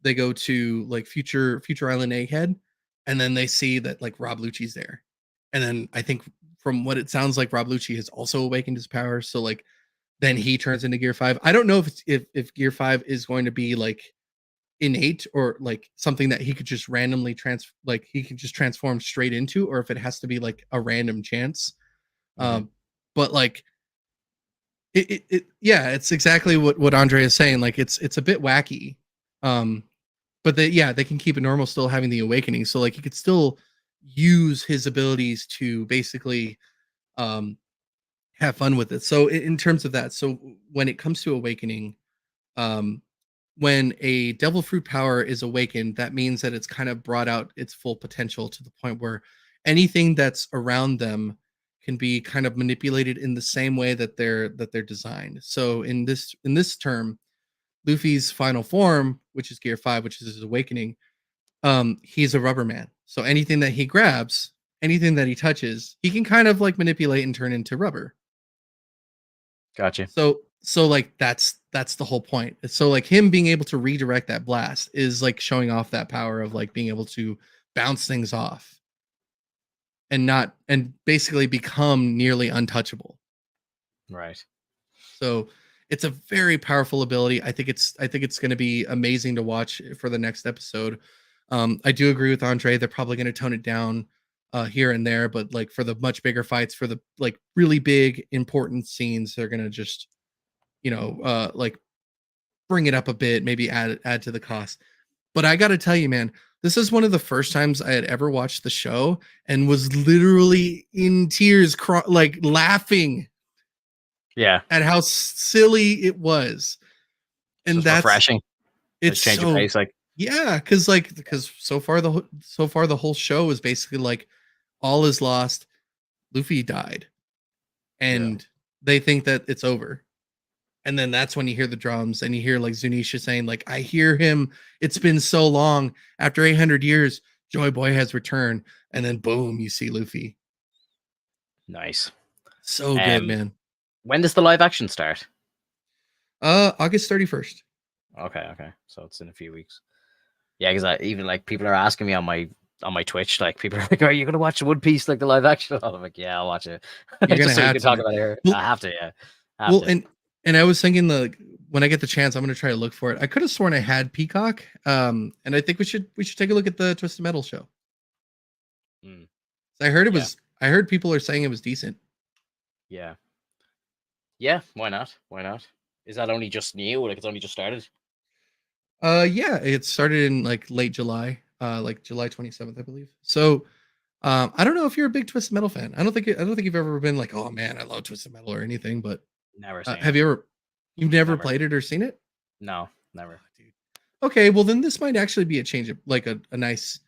they go to like future island Egghead, and then they see that like Rob Lucci's there, and then I think from what it sounds like, Rob Lucci has also awakened his power, so like then he turns into Gear 5. I don't know if Gear 5 is going to be like innate or like something that he could just randomly he could just transform straight into, or if it has to be like a random chance. Hmm. But like yeah, it's exactly what Andre is saying. Like it's a bit wacky. Um, but they can keep it normal, still having the awakening. So like he could still use his abilities to basically um have fun with it. So in terms of that, so when it comes to awakening, um when a devil fruit power is awakened, that means that it's kind of brought out its full potential to the point where anything that's around them can be kind of manipulated in the same way that they're designed. So in this term, Luffy's final form, which is Gear 5, which is his awakening, he's a rubber man. So anything that he grabs, anything that he touches, he can kind of like manipulate and turn into rubber. Gotcha. So like that's the whole point. So like him being able to redirect that blast is like showing off that power of like being able to bounce things off and basically become nearly untouchable. Right. So it's a very powerful ability. I think it's going to be amazing to watch for the next episode. I do agree with Andre. They're probably going to tone it down here and there, but like for the much bigger fights, for the like really big important scenes, they're going to just like bring it up a bit, maybe add to the cost. But I got to tell you, man, this is one of the first times I had ever watched the show and was literally in tears, like laughing Yeah. at how silly it was. It's And just refreshing. it's Just change of so pace. Like, yeah, because so far the whole show is basically like all is lost. Luffy died, yeah. and they think that it's over. And then that's when you hear the drums and you hear like Zunisha saying, like, I hear him. It's been so long. After 800 years, Joy Boy has returned. And then boom, you see Luffy. Nice. So good, Um, man. when does the live action start? August 31st. Okay. Okay. So it's in a few weeks. Yeah, because I even like people are asking me on my Twitch, like people are like, "Are you gonna watch One Piece like the live action?" I'm like, "Yeah, I'll watch it," You're gonna just so you have can to, talk man. about it here. Well, I have to, yeah, I have well, to. and I was thinking when I get the chance, I'm gonna try to look for it. I could have sworn I had Peacock. And I think we should take a look at the Twisted Metal show. Mm, I heard it yeah, was I heard people are saying it was decent. yeah. Yeah, why not? Why not? Is that only just new? Like it's only just started? Yeah, it started in like late July, like July 27th, I believe. So, I don't know if you're a big Twisted Metal fan. I don't think you've ever been like, oh man, I love Twisted Metal or anything. But Never seen have it. you ever? You've never Never. played it or seen it? No, Oh, never. dude. Okay, well then this might actually be a change of like a nice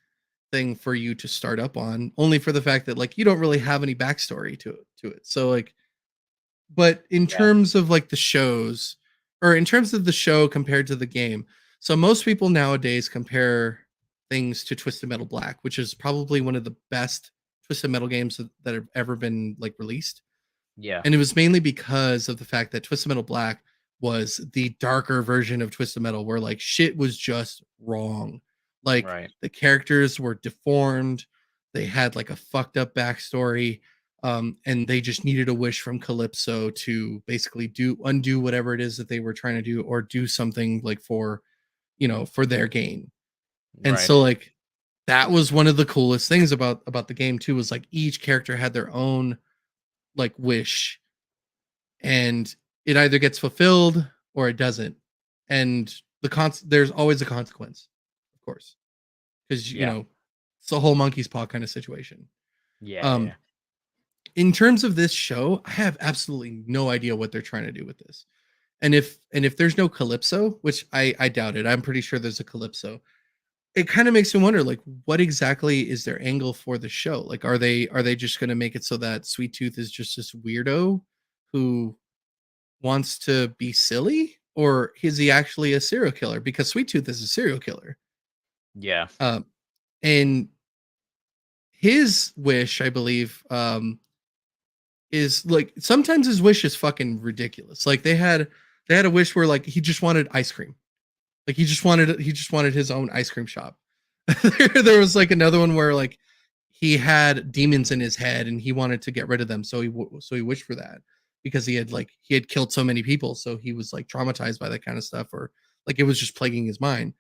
thing for you to start up on, only for the fact that like you don't really have any backstory to it. So like, but in Yeah. terms of like the shows, or in terms of the show compared to the game, so most people nowadays compare things to Twisted Metal Black, which is probably one of the best Twisted Metal games that have ever been like released. Yeah. And it was mainly because of the fact that Twisted Metal Black was the darker version of Twisted Metal, where like shit was just wrong. Like Right. the characters were deformed, they had like a fucked up backstory, and they just needed a wish from Calypso to basically undo whatever it is that they were trying to do, or do something like for, for their gain. And Right. so like that was one of the coolest things about the game too, was like each character had their own like wish, and it either gets fulfilled or it doesn't. And there's always a consequence, of course, because Yeah. it's a whole monkey's paw kind of situation. Yeah. Um, Yeah. in terms of this show, I have absolutely no idea what they're trying to do with this. And if there's no Calypso, which I doubt it, I'm pretty sure there's a Calypso. It kind of makes me wonder, like, what exactly is their angle for the show? Like, are they just going to make it so that Sweet Tooth is just this weirdo who wants to be silly, or is he actually a serial killer? Because Sweet Tooth is a serial killer. Yeah. Um, and his wish, I believe, is like sometimes his wish is fucking ridiculous. Like they had a wish where like he just wanted ice cream. Like he just wanted his own ice cream shop. There was like another one where like he had demons in his head and he wanted to get rid of them, so he wished for that because he had killed so many people, so he was like traumatized by that kind of stuff, or like it was just plaguing his mind.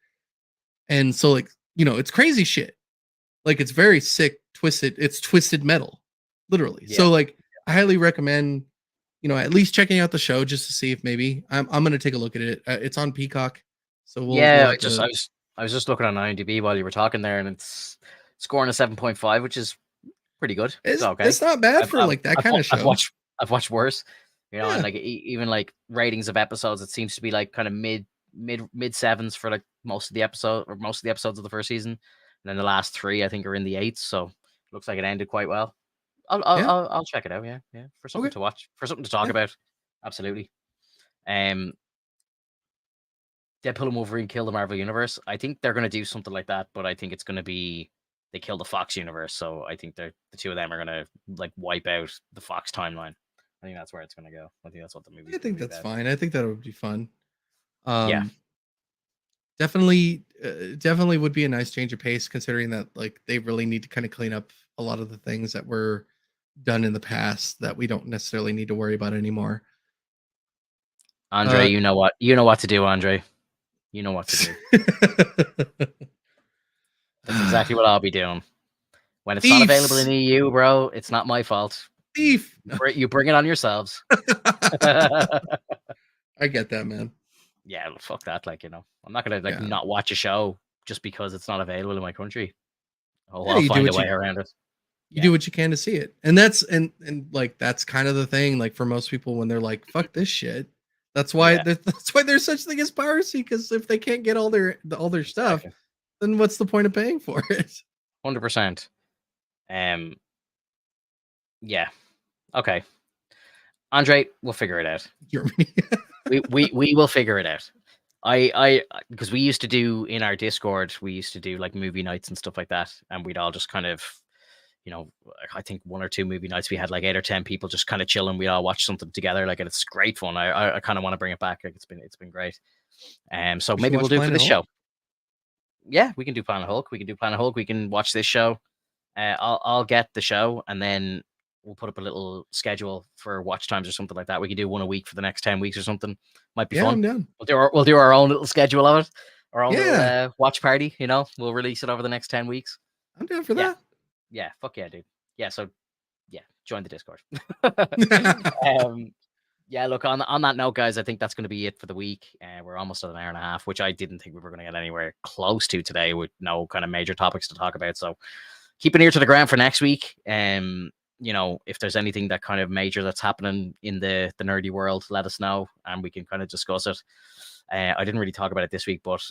And so like, it's crazy shit. Like it's very sick, twisted. It's twisted metal, literally. Yeah. So like, I highly recommend, at least checking out the show just to see if maybe I'm gonna take a look at it. It's on Peacock, so we'll Yeah. have to. I was just looking on IMDb while you were talking there, and it's scoring a 7.5, which is pretty good. It's okay. It's not bad I've for I've like that I've, kind wa- of show. I've watched worse, and Yeah, like even like ratings of episodes, it seems to be like kind of mid sevens for like most of the episodes of the first season, and then the last three I think are in the eights. So it looks like it ended quite well. yeah, I'll check it out. Yeah, yeah, for something okay, to watch, for something to talk yeah. about. Absolutely. Um, Deadpool and Wolverine kill the Marvel Universe. I think they're going to do something like that, but I think it's going to be they kill the Fox universe. So I think the two of them are going to like wipe out the Fox timeline. I think that's where it's going to go. I think that's what the movie's I going to think be that's about. fine. I think that would be fun. Yeah, Um, definitely would be a nice change of pace, considering that like they really need to kind of clean up a lot of the things that were done in the past that we don't necessarily need to worry about anymore. Andre, Uh, you know what to do, Andre. You know what to do. That's exactly what I'll be doing when it's not available in Thieves, EU, bro. It's not my fault. thief. No. You bring it on yourselves. I get that, man. Yeah, fuck that. Like I'm not gonna like Yeah, not watch a show just because it's not available in my country. Oh, yeah. I'll find a way around it. You Yeah, do what you can to see it, and and like that's kind of the thing. Like for most people, when they're like, "Fuck this shit," that's why yeah, that's why there's such thing as piracy. Because if they can't get all their stuff, exactly. then what's the point of paying for it? 100%. Um, yeah. Okay, Andre, we'll figure it out. Germany. We will figure it out. Because we used to do in our Discord, we used to do like movie nights and stuff like that, and we'd all just kind of, you know, I think one or two movie nights we had like 8 or 10 people just kind of chilling. We'd all watch something together, like, and it's great fun. I kind of want to bring it back. Like it's been great. So We should maybe we'll watch do it for Planet this Hulk. show. Yeah, we can do Planet Hulk. We can do Planet Hulk. We can watch this show. I'll get the show, and then we'll put up a little schedule for watch times or something like that. We can do one a week for the next 10 weeks or something. Might be Yeah, fun. I'm down. We'll do our own little schedule of it, our own little Yeah, watch party. We'll release it over the next 10 weeks. I'm down for Yeah, that. yeah, fuck yeah, dude. Yeah, so yeah, join the Discord. Yeah, um, Yeah, look, on that note, guys, I think that's going to be it for the week. We're almost at an hour and a half, which I didn't think we were going to get anywhere close to today with no kind of major topics to talk about. So keep an ear to the ground for next week. You know, if there's anything that kind of major that's happening in the nerdy world, let us know and we can kind of discuss it. I didn't really talk about it this week, but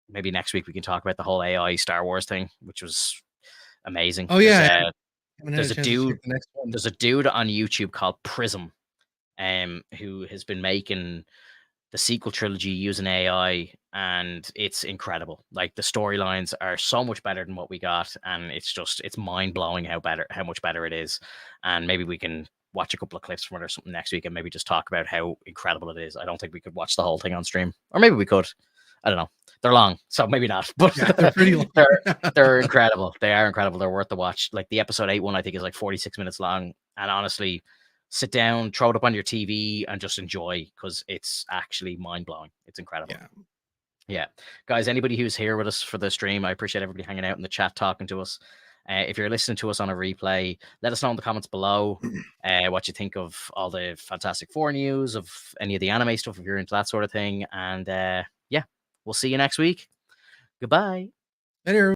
maybe next week we can talk about the whole AI Star Wars thing, which was amazing. Oh yeah, I haven't had There's a a chance to check dude the next one. there's a dude on YouTube called Prism, who has been making the sequel trilogy using AI, and it's incredible. Like the storylines are so much better than what we got, and it's mind blowing how much better it is. And maybe we can watch a couple of clips from it or something next week, and maybe just talk about how incredible it is. I don't think we could watch the whole thing on stream, or maybe we could. I don't know. They're long, so maybe not. But Yeah, they're pretty long. they're incredible. They are incredible. They're worth the watch. Like the episode 8 one, I think is like 46 minutes long, and honestly, sit down, throw it up on your TV, and just enjoy because it's actually mind blowing. It's incredible. Yeah. Yeah, guys, anybody who's here with us for the stream, I appreciate everybody hanging out in the chat, talking to us. If you're listening to us on a replay, let us know in the comments below what you think of all the Fantastic Four news, of any of the anime stuff, if you're into that sort of thing. And yeah, we'll see you next week. Goodbye. Later.